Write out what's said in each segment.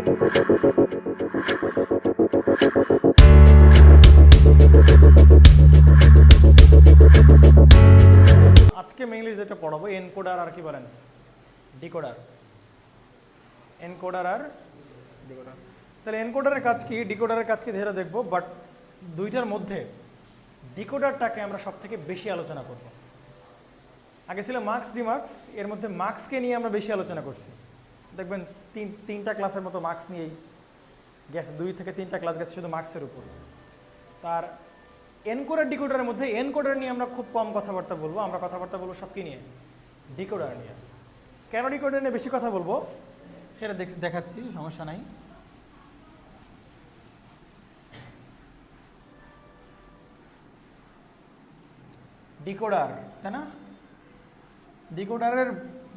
আজকে মেইনলি যেটা পড়াবো এনকোডার আর কি বলেন ডিকোডার। এনকোডার আর ডিকোডার। তাহলে এনকোডারের কাজ কি, ডিকোডারের কাজ কি ধীরে দেখবো, বাট দুইটার মধ্যে ডিকোডারটাকে আমরা সব থেকে বেশি আলোচনা করব। আগে ছিল মার্কস ডিমার্কস, এর মধ্যে মার্কসকে নিয়ে আমরা বেশি আলোচনা করছি। দেখবেন তিনটা ক্লাসের মতো মার্কস নিয়েই গেছে, 2 থেকে 3টা ক্লাস গেছে শুধু মার্কসের উপর। তার এনকোডার ডিকোডারের মধ্যে এনকোডার নিয়ে আমরা খুব কম কথাবার্তা বলবো, আমরা কথাবার্তা বলবো সব কি নিয়ে, ডিকোডার নিয়ে। কেন ডিকোডার নিয়ে বেশি কথা বলবো সেটা দেখাচ্ছি, সমস্যা নাই। ডিকোডার, তাই না? ডিকোডারের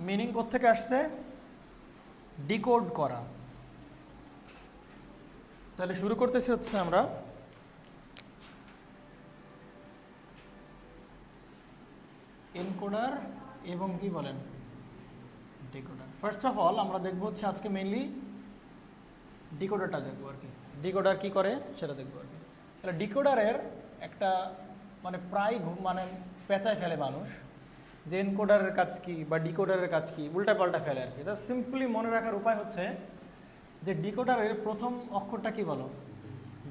মিনিং কোত্থেকে আসছে? ডিকোড করা। তাহলে শুরু করতেছি হচ্ছে আমরা এনকোডার এবং কি বলেন ডিকোডার। ফার্স্ট অফ অল আমরা দেখবো হচ্ছে আজকে মেইনলি ডিকোডারটা দেখবো আর কি, ডিকোডার কি করে সেটা দেখবো আর কি। তাহলে ডিকোডারের একটা মানে প্রায় মানে পেঁচায় ফেলে মানুষ যে এনকোডারের কাজ কি বা ডিকোডারের কাজ কি, উল্টা পাল্টা ফেলে আর কি। এটা সিম্পলি মনে রাখার উপায় হচ্ছে যে ডিকোডারের প্রথম অক্ষরটা কি বলো,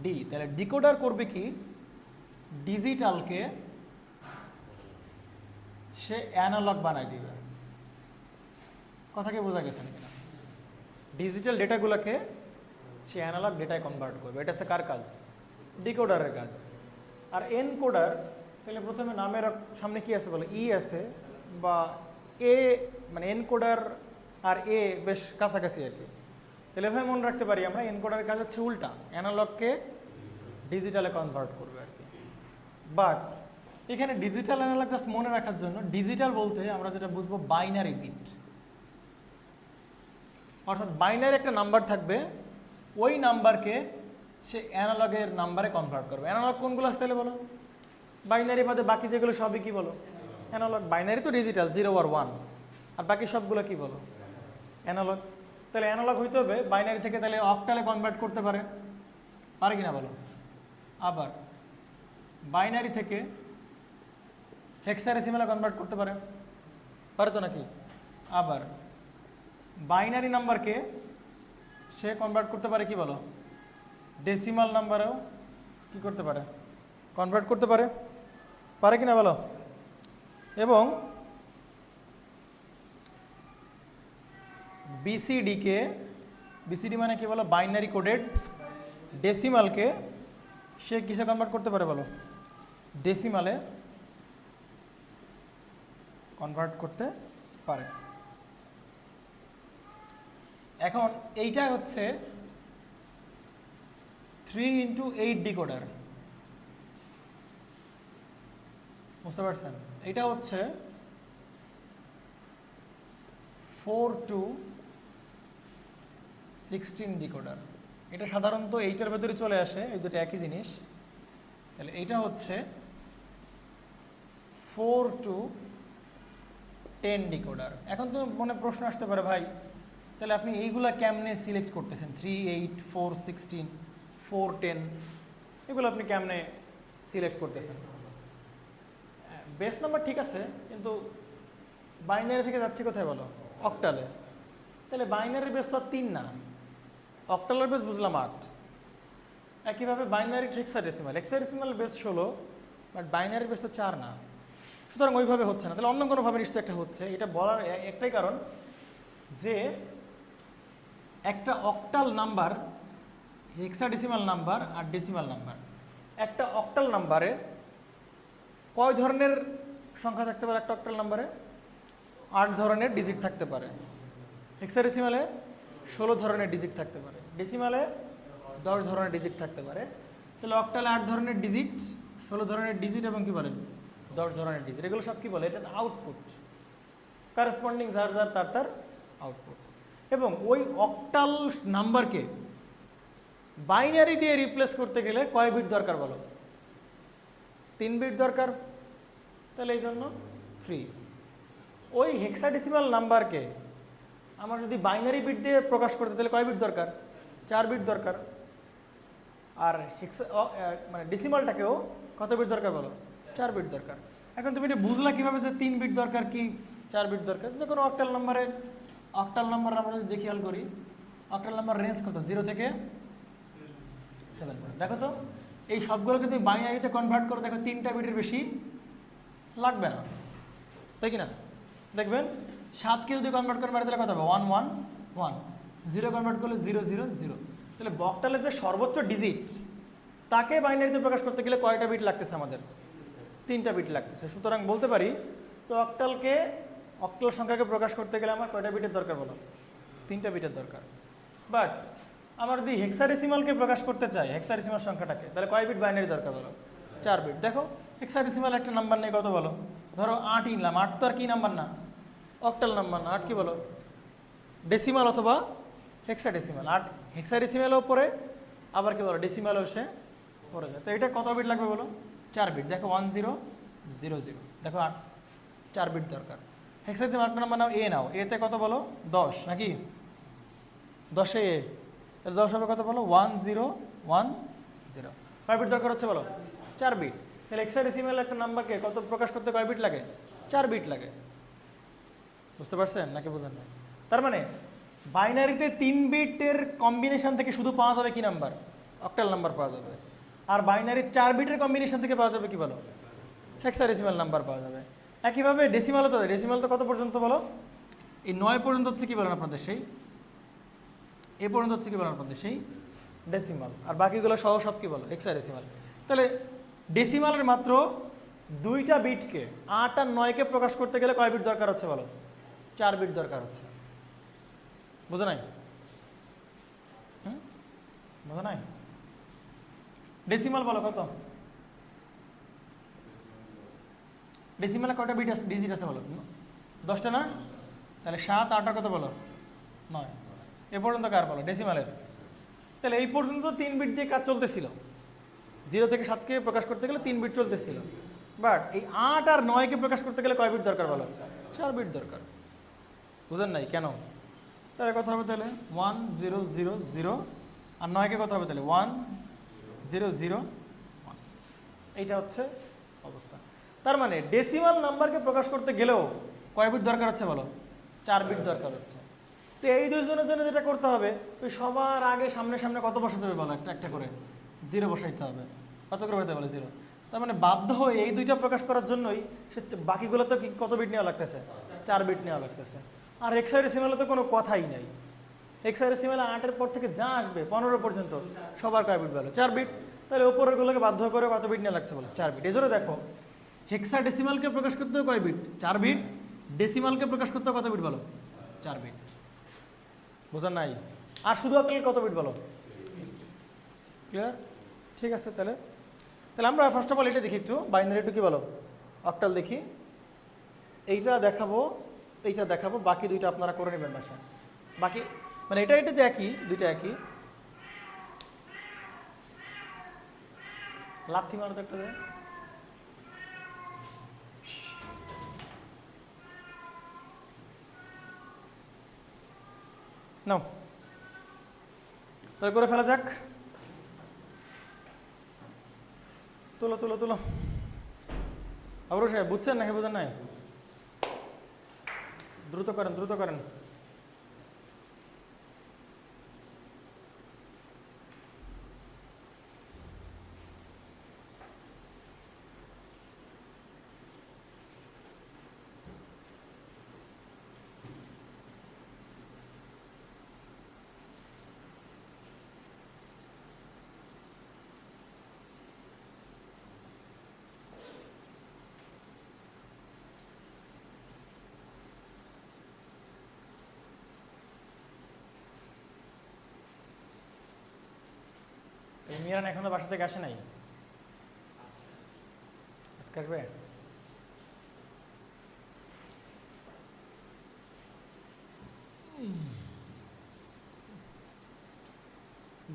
ডি। তাহলে ডিকোডার করবে কি, ডিজিটালকে সে অ্যানালগ বানায় দিবে। কথা কি বোঝা গেছে নাকি না? ডিজিটাল ডেটাগুলোকে সে অ্যানালগ ডেটায় কনভার্ট করবে, এটা হচ্ছে কার কাজ, ডিকোডারের কাজ। আর এনকোডার, তাহলে প্রথমে নামের সামনে কি আছে বলো, ই আছে বা এ, মানে এনকোডার আর এ বেশ কাছাকাছি আর কি। তাহলে এভাবে মনে রাখতে পারি আমরা এনকোডারের কাজ হচ্ছে উল্টা, অ্যানালগকে ডিজিটালে কনভার্ট করবে আর কি। বাট এখানে ডিজিটাল অ্যানালগ জাস্ট মনে রাখার জন্য, ডিজিটাল বলতে আমরা যেটা বুঝবো বাইনারি বিট, অর্থাৎ বাইনারি একটা নাম্বার থাকবে, ওই নাম্বারকে সে অ্যানালগের নাম্বারে কনভার্ট করবে। অ্যানালগ কোনগুলো আসতে হলে বলো, বাইনারি বাদে বাকি যেগুলো সবই কি বলো অ্যানালগ। বাইনারি তো ডিজিটাল 0 আর 1, আর বাকি সবগুলো কি বলো অ্যানালগ। তাহলে অ্যানালগ হইতে হবে বাইনারি থেকে, তাহলে অক্টালে কনভার্ট করতে পারে, পারে কিনা বলো। আবার বাইনারি থেকে হেক্সাডেসিমালে কনভার্ট করতে পারে, পারে তো নাকি। আবার বাইনারি নাম্বারকে সে কনভার্ট করতে পারে কি বলো, ডেসিমাল নাম্বারেও কি করতে পারে, কনভার্ট করতে পারে, পারে কিনা বলো। এবং বিসিডিকে, বিসিডি মানে কি বলো, বাইনারি কোডেড ডেসিমালকে সে কিসে কনভার্ট করতে পারে বলো, ডেসিমালে কনভার্ট করতে পারে। এখন এইটা হচ্ছে 3x8 ডিকোডার, বুঝতে পারছেন? এটা হচ্ছে 4x16 ডিকোডার। এটা সাধারণত এইটার ভেতরে চলে আসে, এই দুটো একই জিনিস। তাহলে এইটা হচ্ছে 4x10 ডিকোডার। এখন তো মনে প্রশ্ন আসতে পারে, ভাই তাহলে আপনি এইগুলা কেমনে সিলেক্ট করতেছেন, 3, 8, 4, 16, 4, 10, এগুলো আপনি কেমনে সিলেক্ট করতেছেন? বেস নাম্বার ঠিক আছে, কিন্তু বাইনারি থেকে যাচ্ছি কোথায় বলো, অক্টালে। তাহলে বাইনারির বেস তো আর 3 না, অক্টালের বেস বুঝলাম 8। একইভাবে binary hexadecimal, hexadecimal base 16, but বাইনারির বেস তো 4 না। সুতরাং ওইভাবে হচ্ছে না, তাহলে অন্য কোনোভাবে নিশ্চয়ই একটা হচ্ছে। এটা বলার একটাই কারণ যে একটা অক্টাল নাম্বার, হেক্সাডেসিমাল নাম্বার আর ডেসিমাল নাম্বার, একটা অক্টাল নাম্বারে কয় ধরনের সংখ্যা থাকতে পারে? একটা অক্টাল নাম্বারে 8 ধরনের ডিজিট থাকতে পারে, হেক্সাডেসিমালে 16 ধরনের ডিজিট থাকতে পারে, ডেসিমালে 10 ধরনের ডিজিট থাকতে পারে। তাহলে অক্টালে 8 ধরনের ডিজিট, 16 ধরনের ডিজিট এবং কি বলেন 10 ধরনের ডিজিট, এগুলো সব কি বলে, এটা আউটপুট, কারেসপন্ডিং যার যার তার তার আউটপুট। এবং ওই অক্টাল নাম্বারকে বাইনারি দিয়ে রিপ্লেস করতে গেলে কয় বিট দরকার বলো, 3 বিট দরকার। তাহলে এই জন্য 3। ওই হেক্সাডেসিমাল নাম্বারকে আমার যদি বাইনারি বিট দিয়ে প্রকাশ করতে তাহলে কয় বিট দরকার, 4 বিট দরকার। আর মানে ডেসিমালটাকেও কত বিট দরকার বলো? 4 বিট দরকার। এখন তুমি এটা বুঝলা কিভাবে যে 3 বিট দরকার কি 4 বিট দরকার? যে কোনো অক্টাল নাম্বার আমরা যদি খেয়াল করি, অক্টাল নাম্বার রেঞ্জ কত? 0 থেকে 7 পর্যন্ত। দেখো তো এই সবগুলোকে তুমি বাইনারিতে কনভার্ট করো, দেখো 3টা বিটের বেশি লাগবে না, তাই কি না? দেখবেন 7কে যদি কনভার্ট করে তাহলে কত হবে? 1 1 1। 0 কনভার্ট করলে 0 0 0। তাহলে অক্টালের যে সর্বোচ্চ ডিজিট তাকে বাইনারিতে প্রকাশ করতে গেলে কয়টা বিট লাগতেছে আমাদের? 3টা বিট লাগতেছে। সুতরাং বলতে পারি তো অক্টাল সংখ্যাকে প্রকাশ করতে গেলে আমার কয়টা বিটের দরকার বলো? 3টা বিটের দরকার। বাট আমার যদি হেক্সাডেসিমালকে প্রকাশ করতে চাই, হেক্সাডেসিমাল সংখ্যাটাকে, তাহলে কয় বিট বাইনারি দরকার বলো? 4 বিট। দেখো হেক্সাডেসিমাল একটা নাম্বার নেই, কত বলো? ধরো 8 নিলাম। 8 তো আর কি নাম্বার না, অক্টাল নাম্বার না। 8 কি বলো? ডেসিমাল অথবা হেক্সাডেসিমাল। 8 হেক্সাডেসিমালও পরে, আবার কি বলো ডেসিমালও সে পড়ে যায়। তো এটা কত বিট লাগবে বলো? 4 বিট। দেখো 1 0 0 0। দেখো 4 বিট দরকার। হেক্সাডেসিমাল একটা নাম্বার নাও, এ নাও। এতে কত বলো? 10 নাকি? 10 এ তাহলে 10 হবে কত বলো? 1 0 1 0। কয় বিট দরকার হচ্ছে বলো? 4 বিট। তাহলে হেক্সাডেসিমাল একটা নাম্বারকে কত প্রকাশ করতে কয় বিট লাগে? 4 বিট লাগে। বুঝতে পারছেন নাকি বুঝেন না? তার মানে বাইনারিতে 3 বিটের কম্বিনেশন থেকে শুধু পাওয়া যাবে কি নাম্বার? অক্টাল নাম্বার পাওয়া যাবে। আর বাইনারির 4 বিটের কম্বিনেশন থেকে পাওয়া যাবে কি বলো? হেক্সাডেসিমাল নাম্বার পাওয়া যাবে। একইভাবে ডেসিমালও তো, ডেসিমাল তো কত পর্যন্ত বলো? এই 9 পর্যন্ত হচ্ছে কি বলেন আপনাদের, সেই এ পর্যন্ত হচ্ছে কি বলেন আপনাদের, সেই ডেসিমাল। আর বাকিগুলো সহ সব কি বলো? হেক্সাডেসিমাল। তাহলে ডেসিমালের মাত্র 2টা বিটকে 8 আর 9কে প্রকাশ করতে গেলে কয় বিট দরকার হচ্ছে বলো? 4 বিট দরকার হচ্ছে। বুঝো নাই? বুঝো নাই? ডেসিমাল বলো কত? ডেসিমালে কয়টা বিট আছে, ডিজিট আছে বলো? 10টা না? তাহলে 7 8 আর কত বলো? 9। এ পর্যন্ত কার বলো? ডেসিমালের। তাহলে এই পর্যন্ত 3 বিট দিয়ে কাজ চলতেছিল। 0 থেকে 7কে প্রকাশ করতে গেলে 3 বিট চলতেছিল। বাট এই 8 আর 9কে প্রকাশ করতে গেলে কয় বিট দরকার বলো? 4 বিট দরকার। বুঝেন নাই কেন? তাহলে কত হবে? তাহলে 1 0 0 0। আর 9কে কত হবে তাহলে? 1 0 0 1। এইটা হচ্ছে অবস্থা। তার মানে ডেসিমাল নাম্বারকে প্রকাশ করতে গেলেও কয় বিট দরকার হচ্ছে বলো? 4 বিট দরকার হচ্ছে। তো এই দুজনের জন্য যেটা করতে হবে, ওই সবার আগে সামনে সামনে কত বসাতে হবে বলো? একটা একটা করে 0 বসাইতে হবে। কত করে হতে বলে? 0। তার মানে বাধ্য হয়ে এই দুইটা প্রকাশ করার জন্যই সে বাকিগুলো তো কত বিট নেওয়া লাগতেছে? 4 বিট নেওয়া লাগতেছে। আর হেক্সাডেসিমালে তো কোনো কথাই নাই। হেক্সাডেসিমালে 8-এর পর থেকে যা আসবে 15 পর্যন্ত সবার কয় বিট বলো? 4 বিট। তাহলে ওপরের গুলোকে বাধ্য করে কত বিট নেওয়া লাগছে বলো? 4 বিট। এই জন্য দেখো হেক্সাডেসিমালকে প্রকাশ করতে কয় বিট? 4 বিট। ডেসিমালকে প্রকাশ করতে কত বিট বলো? 4 বিট। বোঝার নাই? আর শুধু অক্টাল কত বিট বলো? ক্লিয়ার? ঠিক আছে। তাহলে আমরা ফার্স্ট অফ অল এটা দেখি একটু, বাইনারি একটু কি বলো? অক্টাল দেখি। এইটা দেখাবো, বাকি দুইটা আপনারা করে নেবেন বাসায়। বাকি মানে এটা একই, দুইটা একই। লাথি মারো তো একটা দেয় নাও, তাহলে করে ফেলা যাক। তুলো তুলো তুলো। অবশ্যই বুঝছেন নাকি বুঝেন নাই? দ্রুত করেন, দ্রুত করেন। এই মিরান এখনো বাসা থেকে আসে নাই, আজকে আসবে?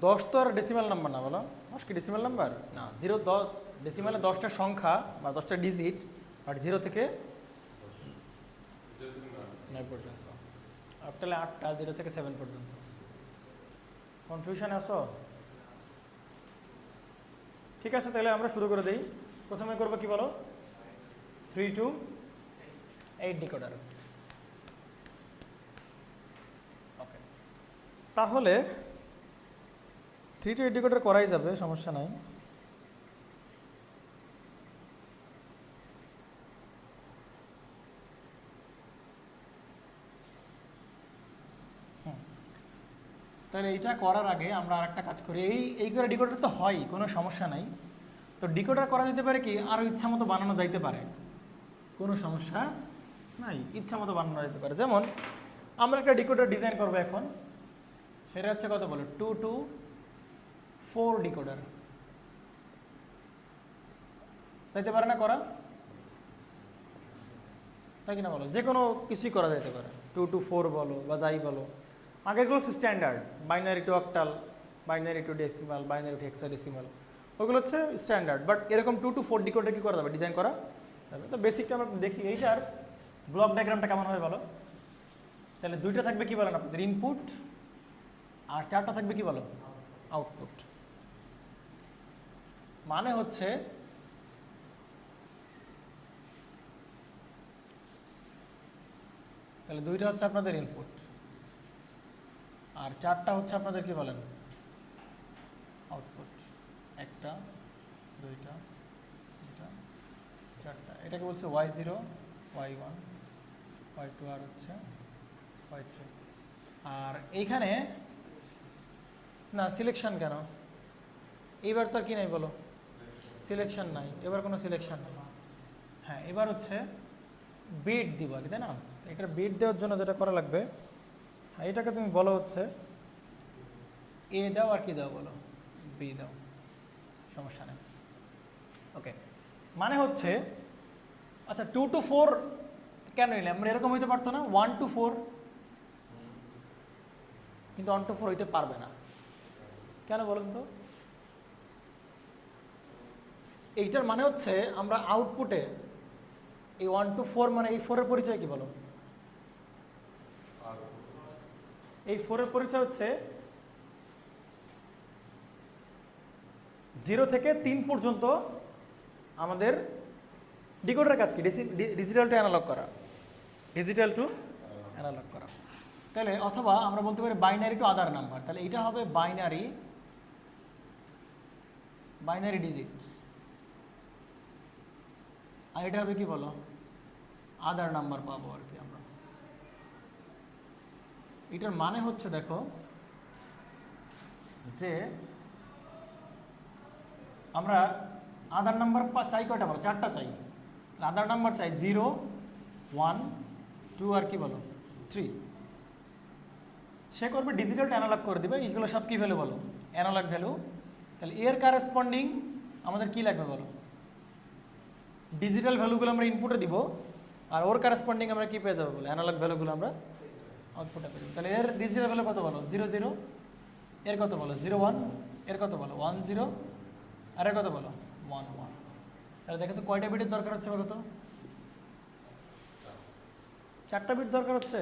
দশ তো আর ডেসিমাল নাম্বার না বলো? 10 কি ডেসিমাল নাম্বার না? 0 10 ডেসিমালে 10টা সংখ্যা বা 10টা ডিজিট, বাট 0 থেকে 9 পর্যন্ত। অক্টালে 8টা, 0 থেকে 7 পর্যন্ত। কনফিউশনে আছো? ঠিক আছে, তাহলে আমরা শুরু করে দিই। প্রথমে করবো কি বলো, 3 to 8 ডিকোডার। ওকে, তাহলে 3 to 8 ডিকোডার করাই যাবে, সমস্যা নাই। তাহলে এইটা করার আগে আমরা আরেকটা কাজ করি। এই করে ডিকোডার তো হয়, কোনো সমস্যা নাই। তো ডিকোডার করা যেতে পারে কি, আরও ইচ্ছা মতো বানানো যাইতে পারে, কোনো সমস্যা নাই, ইচ্ছা মতো বানানো যেতে পারে। যেমন আমরা একটা ডিকোডার ডিজাইন করবো এখন, সেটা হচ্ছে কত বলো, 2 to 4 ডিকোডার। যাইতে পারে না করা? তাই কিনা বলো, যে কোনো কিছুই করা যেতে পারে, 2 to 4 বলো বা যাই বলো। আগেরগুলো standard, binary to octal, binary to decimal, binary to hexadecimal, ওইগুলো হচ্ছে স্ট্যান্ডার্ড। বাট এরকম 2 to 4 ডিকোডার কি করা যাবে, ডিজাইন করা যাবে। তো বেসিকটা আমরা দেখি, এইটার ব্লক ডায়াগ্রামটা কেমন হবে বলো। তাহলে দুইটা থাকবে কি বলেন আপনাদের, ইনপুট, আর চারটা থাকবে কি বলো, আউটপুট। মানে হচ্ছে তাহলে দুইটা হচ্ছে আপনাদের ইনপুট, আর চারটা হচ্ছে আপনাদের কি বলেন, আউটপুট। একটা, দুইটা, তিনটা, চারটা। এটাকে বলছে y0, y1, y2, আর হচ্ছে y3। আর এইখানে না সিলেকশন কেন, এইবার তো আর কি নাই বলো, সিলেকশন নাই, এবার কোনো সিলেকশন নেই। হ্যাঁ, এবার হচ্ছে বিট দিব আর কি, তাই না? এটার বিট দেওয়ার জন্য যেটা করা লাগবে, হ্যাঁ এটাকে তুমি বলো হচ্ছে এ দাও আর কি দাও বলো, বি দাও, সমস্যা নেই। ওকে, মানে হচ্ছে আচ্ছা 2 to 4 কেন নিলে আমরা, এরকম হইতে পারতো না 1 to 4, কিন্তু 1 to 4 হইতে পারবে না কেন বলুন তো? এইটার মানে হচ্ছে আমরা আউটপুটে এই 1 to 4 মানে এই 4 এর পরিচয় কি বলো, এই 4 এর পরিচয় হচ্ছে 0 থেকে 3 পর্যন্ত আমাদের ডিকোডারের কাজ কি, ডিজিটাল টু অ্যানালগ করা, ডিজিটাল টু অ্যানালগ করা। তাহলে অথবা আমরা বলতে পারি বাইনারি টু আদার নাম্বার, তাহলে এটা হবে বাইনারি ডিজিটস, আর এটা হবে কি বলো, আদার নাম্বার পাবো আর কি আমরা। এটার মানে হচ্ছে দেখো যে আমরা আদার নাম্বার চাই কয়টা বলো, চারটা চাই। আদার নাম্বার চাই 0, 1, 2 আর কি বলো 3। সে করবে ডিজিটাল অ্যানালগ করে দিবে, এইগুলো সব কি ভ্যালু বলো, অ্যানালগ ভ্যালু। তাহলে এর কারেসপন্ডিং আমাদের কি লাগবে বলো, ডিজিটাল ভ্যালুগুলো আমরা ইনপুটে দিব, আর ওর কারেসপন্ডিং আমরা কি পেয়ে যাবো বলো, অ্যানালগ ভ্যালুগুলো আমরা আউটপুটে পেয়ে যাবো। তাহলে এর ডিজিটাল ভ্যালু কত বলো, 0, 0, এর কত বলো 0, 1, এর কত বলো 1, 0, আর এর কত বলো 1, 1। তাহলে দেখো তো কয়টা বিটের দরকার হচ্ছে বলো তো, 4টা বিট দরকার হচ্ছে।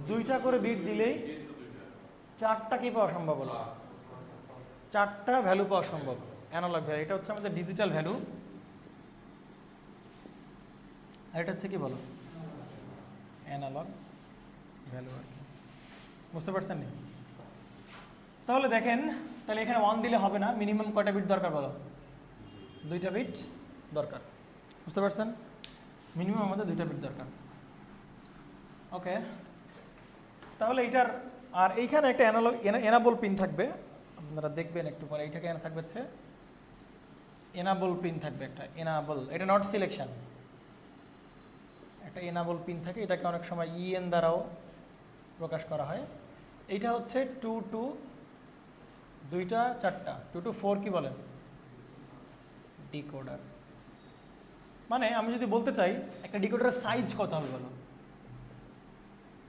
2টা করে বিট দিলেই 4টা কি পাওয়া সম্ভব বলো, 4টা ভ্যালু পাওয়া সম্ভব, অ্যানালগ ভ্যালু। এটা হচ্ছে আমাদের ডিজিটাল ভ্যালু, আর এটা হচ্ছে কি বলো, অ্যানালগ ভ্যালু আর কি। বুঝতে পারছেন নি? তাহলে দেখেন, তাহলে এখানে 1 দিলে হবে না, মিনিমাম কয়টা বিট দরকার বলো, 2টা বিট দরকার। বুঝতে পারছেন, মিনিমাম আমাদের 2টা বিট দরকার। ওকে, তাহলে এইটার, আর এইখানে একটা অ্যানালগ এনাবল পিন থাকবে, আপনারা দেখবেন একটু পরে। এইটাকে থাকবে হচ্ছে এনাবল পিন থাকবে একটা, এনাবল, এটা নট সিলেকশন, একটা এনাবল পিন থাকে, এটাকে অনেক সময় ইএন দ্বারাও প্রকাশ করা হয়। এইটা হচ্ছে 2 to 2টা 4টা 2 to 4 কি বলেন, ডিকোডার। মানে আমি যদি বলতে চাই একটা ডিকোডারের সাইজ কত হবে বলো,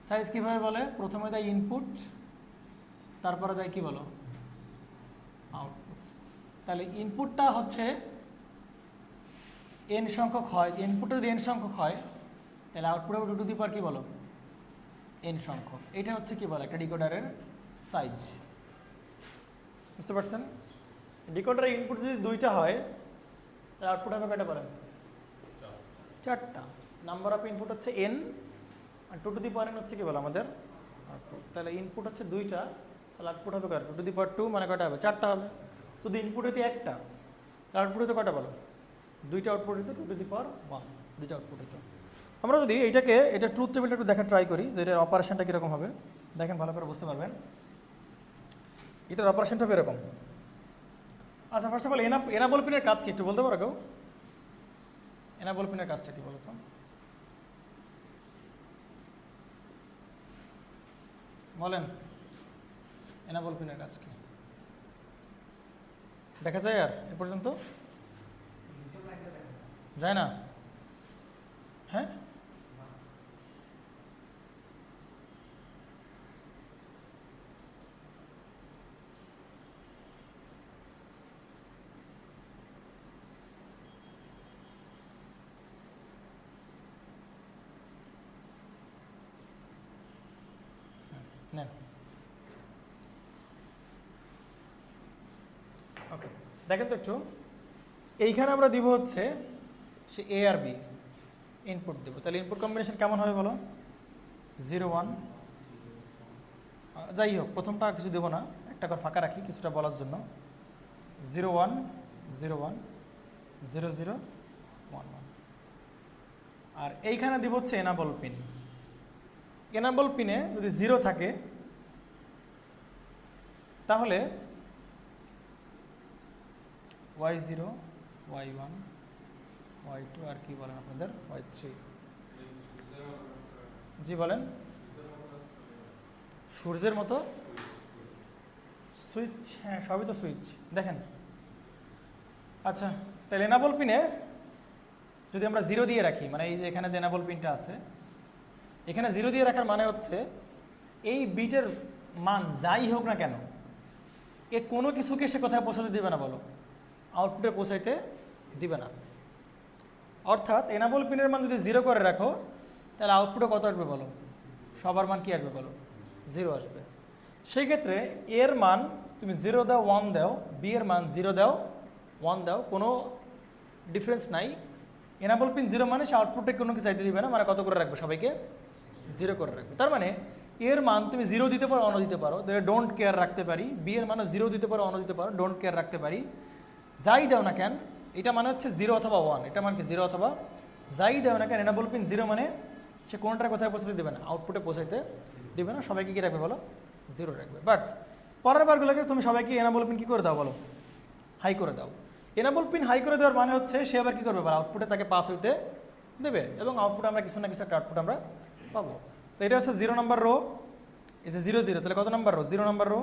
সাইজ কিভাবে বলে, প্রথমে দেয় ইনপুট, তারপরে দেয় কি বলো, আউটপুট। তাহলে ইনপুটটা হচ্ছে n সংখ্যক হয়, ইনপুটটা যদি n সংখ্যক হয় তাহলে আউটপুট হবে 2 to the power কি বলো, n সংখ্যক। এটা হচ্ছে কি বলে একটা ডিকোডারের সাইজ। বুঝতে পারছেন? ডিকোডারের ইনপুট যদি 2টা হয় তাহলে আউটপুট হবে কয়টা বলেন? 4টা। নাম্বার অফ ইনপুট হচ্ছে n, আর 2 টু দি পাওয়ার n হচ্ছে কি বলে আমাদের আউটপুট। তাহলে ইনপুট হচ্ছে 2টা, তাহলে আউটপুট হবে কয়টা? 2 টু দি পাওয়ার 2 মানে কয়টা হবে? 4টা হবে। যদি ইনপুট হতে 1টা, তাহলে আউটপুট হতে কয়টা বলো? 2টা আউটপুট হতো 2 টু দি পাওয়ার 1, 2টা আউটপুট হতো। আমরা যদি এটা ট্রুথ টেবিলটা একটু দেখা ট্রাই করি যে এটার অপারেশনটা কীরকম হবে, দেখেন ভালো করে বুঝতে পারবেন। এটার অপারেশনটা হবে এরকম। আচ্ছা, ফার্স্ট অফ অল এনাবল পিনের কাজ কি একটু বলতে পারো কেউ? এনাবল পিনের কাজটা কি বলো তো? বলেন, এনাবল পিনের কাজ কি দেখা যায়? আর এ পর্যন্ত যায় না? হ্যাঁ, নেন। ওকে, দেখেন তো একটু, এইখানে আমরা দিব হচ্ছে সে এ আর বি ইনপুট দেবো। তাহলে ইনপুট কম্বিনেশন কেমন হবে বলো? 0 1। যাই হোক, প্রথমটা কিছু দেবো না, একটা করে ফাঁকা রাখি কিছুটা বলার জন্য। 0 1 0 1 0 0 1 1। আর এইখানে দিব হচ্ছে এনাবল পিন। এনাবল পিনে যদি 0 থাকে তাহলে y0 y1 y2 আর কি বলেন আপনাদের y3। জি বলেন। সূর্যের মতো সুইচ, হ্যাঁ সবই তো সুইচ। দেখেন, আচ্ছা তাহলে এনাবল পিনে যদি আমরা 0 দিয়ে রাখি, মানে এই যে এখানে যে এনাবল পিনটা আছে এখানে 0 দিয়ে রাখার মানে হচ্ছে এই বিটের মান যাই হোক না কেন এ কোনো কিছুকে সে কোথায় পৌঁছাতে দিবে না বলো? আউটপুটে পৌঁছাইতে দিবে না। অর্থাৎ এনাবল পিনের মান যদি 0 করে রাখো তাহলে আউটপুটে কত আসবে বলো? সবার মান কি আসবে বলো? 0 আসবে। সেই ক্ষেত্রে এর মান তুমি 0 দাও 1 দাও, বি এর মান 0 দাও 1 দাও, কোনো ডিফারেন্স নাই। এনাবল পিন 0 মানে সে আউটপুটে কোনো কিছু চাইতে দিবে না, মানে কত করে রাখবে? সবাইকে 0 করে রাখবে। তার মানে এর মান তুমি 0 দিতে পারো, অন দিতে পারো, ডোন্ট কেয়ার রাখতে পারি। বি এর মানে 0 দিতে পারো, অন দিতে পারো, ডোন্ট কেয়ার রাখতে পারি। যাই দাও না কেন, এটা মানে হচ্ছে 0 অথবা 1, এটা মানে কি 0 অথবা যাই দাও না কেন এনাবল পিন 0 মানে সে কোনটা কোথায় পৌঁছাতে দেবে না? আউটপুটে পৌঁছাইতে দেবে না, সবাইকে কি রাখবে বলো? 0 রাখবে। বাট পরের বারগুলোকে তুমি সবাইকে এনাবল পিন কী করে দাও বলো? হাই করে দাও। এনাবল পিন হাই করে দেওয়ার মানে হচ্ছে সে আবার কী করবে বলো? আউটপুটে তাকে পাস হইতে দেবে, এবং আউটপুটে আমরা কিছু না কিছু একটা আউটপুট আমরা পাবো। তো এটা হচ্ছে 0 নাম্বার রো, এই যে 0 0, তাহলে কত number rho? 0 number rho,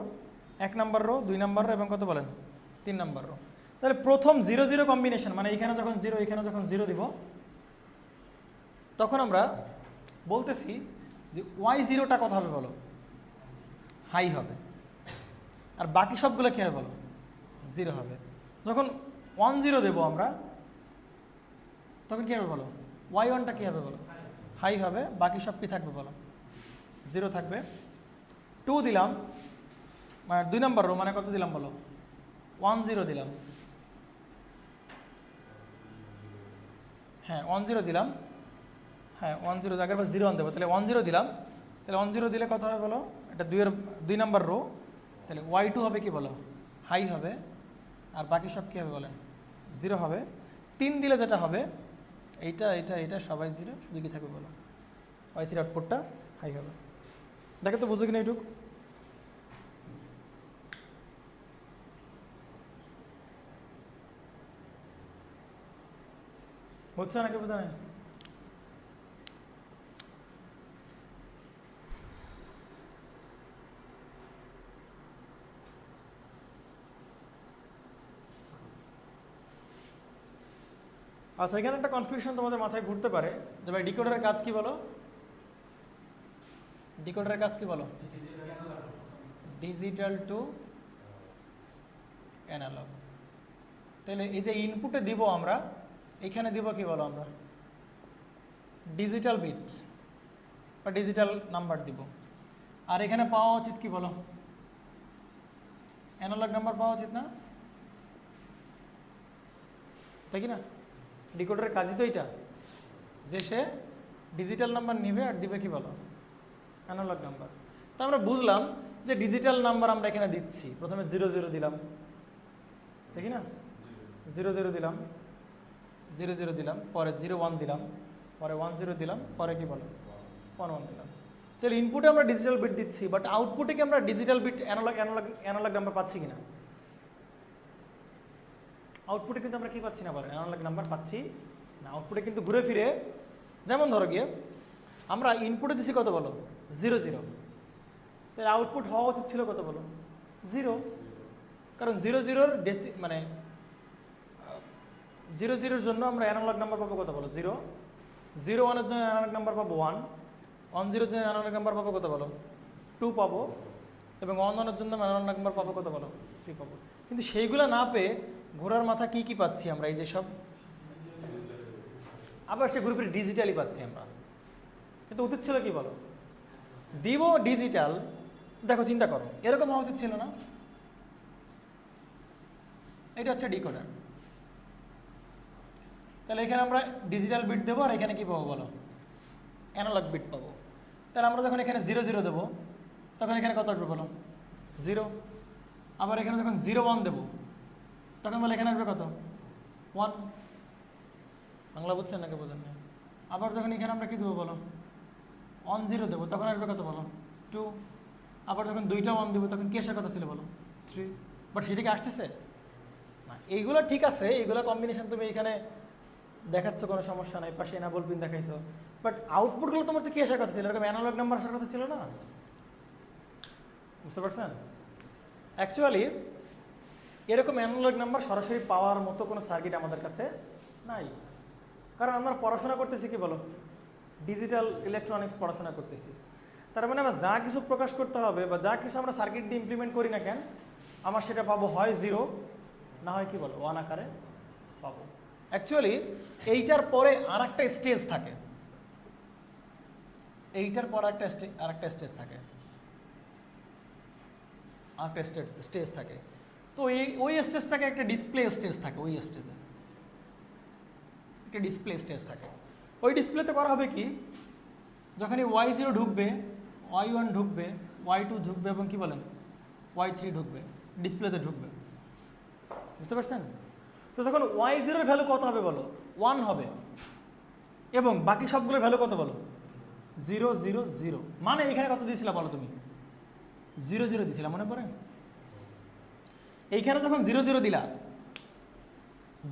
1 number rho, 2 number rho, এবং কত বলেন? 3 নাম্বার রো। তাহলে প্রথম 0 0 কম্বিনেশন, মানে এখানে যখন 0 এখানে যখন 0 দিব তখন আমরা বলতেছি যে y0টা কত হবে বলো? হাই হবে। আর বাকি সবগুলো কী হবে বলো? 0 হবে। যখন 1 0 দেবো আমরা তখন কী হবে বলো? y1টা কী হবে বলো? হাই হবে। বাকি সব কী থাকবে বলো? 0 থাকবে। 2 দিলাম, মানে 2 নাম্বার রো, মানে কত দিলাম বলো? 1 0 দিলাম। হ্যাঁ 1 0 দিলাম, হ্যাঁ 1 0 জায়গায় 0 1 দেবো, তাহলে 1 0 দিলাম। তাহলে 1 0 দিলে কত হবে বলো? এটা 2 নাম্বার রো, তাহলে y2 হবে কি বলো? হাই হবে। আর বাকি সব কী হবে বলেন? 0 হবে। 3 দিলে যেটা হবে এইটা এইটা এইটা সবাই 0, শুধু কি থাকবে বলো? y3 আউটপুটটা হাই হবে। দেখে তো বুঝো কিনা এইটুকু? বুঝছো নাকি বোঝা নাই? আচ্ছা, এখানে একটা কনফিউশন তোমাদের মাথায় ঘুরতে পারে যে ভাই ডিকোডারের কাজ কি বলো? ডিকোডারের কাজ কি বলো? Digital to analog. তাহলে এই যে ইনপুটে দিব আমরা, এখানে দিব কি বলো? আমরা ডিজিটাল বিট বা ডিজিটাল নাম্বার দিব। আর এখানে পাওয়া উচিত কি বলো? অ্যানালগ নাম্বার পাওয়া উচিত না, তাই কি না? ডিকোডারের কাজই তো এইটা, যে সে ডিজিটাল নাম্বার নিবে আর দিবে কি বলো, অ্যানালগ নাম্বার। তো আমরা বুঝলাম যে ডিজিটাল নাম্বার আমরা এখানে দিচ্ছি, প্রথমে 00 দিলাম, দেখি না, 00 দিলাম, 00 দিলাম, পরে 01 দিলাম, পরে 10 দিলাম, পরে কি বলো 11 দিলাম। তাহলে ইনপুটে আমরা ডিজিটাল বিট দিচ্ছি, বাট আউটপুটে কি আমরা ডিজিটাল বিট অ্যানালগ নাম্বার পাচ্ছি কিনা? আউটপুটে কিন্তু আমরা কি পাচ্ছি না বলেন, অ্যানালগ নাম্বার পাচ্ছি না। আউটপুটে কিন্তু ঘুরে ফিরে, যেমন ধরো গিয়ে আমরা ইনপুটে দিচ্ছি কত বলো 00, তাই আউটপুট হওয়া উচিত ছিল কত বলো 0, কারণ 00-র মানে 00-র জন্য আমরা অ্যানালগ নাম্বার পাবো কত বলো 0, 01-এর জন্য অ্যানালগ নাম্বার পাবো 1, 10-এর জন্য অ্যানালগ নাম্বার পাবো কত বলো 2 পাবো, এবং 11-এর জন্য অ্যানালগ নাম্বার পাবো কত বলো 3 পাবো। কিন্তু সেইগুলো না পেয়ে ঘোড়ার মাথা কি কি পাচ্ছি আমরা, এই যে সব, আবার সে ঘুরে ফিরে ডিজিটালি পাচ্ছি আমরা। কিন্তু উচিত ছিল কি বলো, দিব ডিজিটাল, দেখো চিন্তা করো, এরকম হওয়া উচিত ছিল না? এটা হচ্ছে ডিকোডার। তাহলে এখানে আমরা ডিজিটাল বিট দেবো, আর এখানে কি পাবো বলো, অ্যানালগ বিট পাবো। তাহলে আমরা যখন এখানে 00 দেবো, তখন এখানে কত আসবে বলো 0, আবার এখানে যখন 01 দেবো, তখন বলে এখানে আসবে কত 1। বাংলা বুঝছেন নাকি বোঝেন না? আবার যখন এখানে আমরা কি দেবো বলো 10 দেবো, তখন আসবে কত বলো 2। আবার যখন 2টা 1 দেবো, তখন কি আসার কথা ছিল বলো 3। বাট সেটা কি আসতেছে না? এইগুলো ঠিক আছে, এইগুলো কম্বিনেশন তুমি এখানে দেখাচ্ছ, কোনো সমস্যা নাই, পাশে না বলবিন দেখাইছো, বাট আউটপুটগুলো তোমার তো কি আসার কথা ছিল, এরকম অ্যানালগ নাম্বার আসার কথা ছিল না? বুঝতে পারছেন? অ্যাকচুয়ালি এরকম অ্যানালগ নাম্বার সরাসরি পাওয়ার মতো কোনো সার্কিট আমাদের কাছে নাই, কারণ আমরা পড়াশোনা করতেছি কি বলো, ডিজিটাল ইলেকট্রনিক্স পড়াশোনা করতেছি। তার মানে আমরা যা কিছু প্রকাশ করতে হবে বা যা কিছু আমরা সার্কিট দিয়ে ইমপ্লিমেন্ট করি না কেন, আমার সেটা পাবো হয় 0, না হয় কি বলো 1 আকারে পাবো। অ্যাকচুয়ালি এইটার পরে আর একটা স্টেজ থাকে, এইটার পর আর একটা স্টেজ থাকে, আর একটা স্টেজ থাকে। তো ওই স্টেজটাকে একটা ডিসপ্লে স্টেজ থাকে, ওই স্টেজে একটা ডিসপ্লে স্টেজ থাকে। ওই ডিসপ্লেতে করা হবে কি, যখনই Y0 ঢুকবে, Y1 ঢুকবে, Y2 ঢুকবে, এবং কি বলেন Y3 ঢুকবে, ডিসপ্লেতে ঢুকবে। বুঝতে পারছেন? তো যখন Y0-এর ভ্যালু কত হবে বলো 1 হবে, এবং বাকি সবগুলোর ভ্যালু কত বলো 0 0 0। মানে এখানে কত দিয়েছিলা বলো তুমি 0 0 দিয়েছিলা, মনে পড়ে? এইখানে যখন 0 0 দিলা,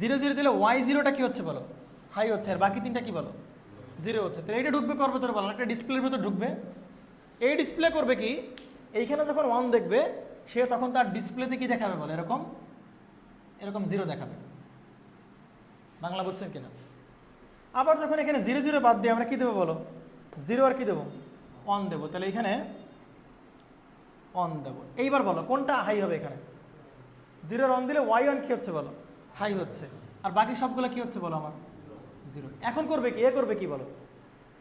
0 0 দিলে Y0টা কি হচ্ছে বলো হাই হচ্ছে, আর বাকি তিনটা কি বলো 0 হচ্ছে। তাহলে এটা ঢুকবে কর ভেতরে বলো, একটা ডিসপ্লের ভেতর ঢুকবে। এই ডিসপ্লে করবে কি, এইখানে যখন 1 দেখবে, সে তখন তার ডিসপ্লেতে কি দেখাবে বলো, এরকম এরকম 0 দেখাবে। বাংলা বুঝছেন কিনা? আবার যখন এখানে 0 0 বাদ দিয়ে আমরা কি দেবো বলো 0 আর কি দেবো 1 দেবো। তাহলে এখানে 1 দেবো। এইবার বলো কোনটা হাই হবে, এখানে 0 1 দিলে Y1 কি হচ্ছে বলো হাই হচ্ছে, আর বাকি সবগুলো কি হচ্ছে বলো আমার 0। এখন করবে কি, করবে কি বলো,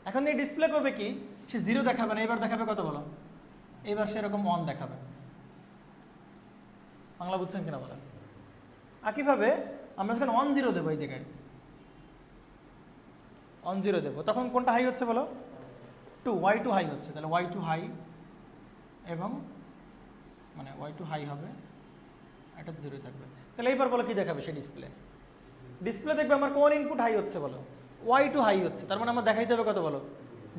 এখন এই ডিসপ্লে করবে কি, সে 0 দেখাবে না, এবার দেখাবে কত বলো, এবার সেরকম 1 দেখাবে। বাংলা বুঝছেন কিনা বলেন? একইভাবে আমরা যখন 1 0 দেবো, এই জায়গায় 1 0 দেবো, তখন কোনটা হাই হচ্ছে বলো 2, Y2 হাই হচ্ছে। তাহলে Y2 হাই, এবং মানে Y2 হাই হবে, এটা 0 থাকবে। তাহলে এইবার বলো কি দেখাবে সে ডিসপ্লে দেখবে আমার কোন ইনপুট হাই হচ্ছে বলো Y2 হাই হচ্ছে, তার মানে আমার দেখাইতে হবে কত বলো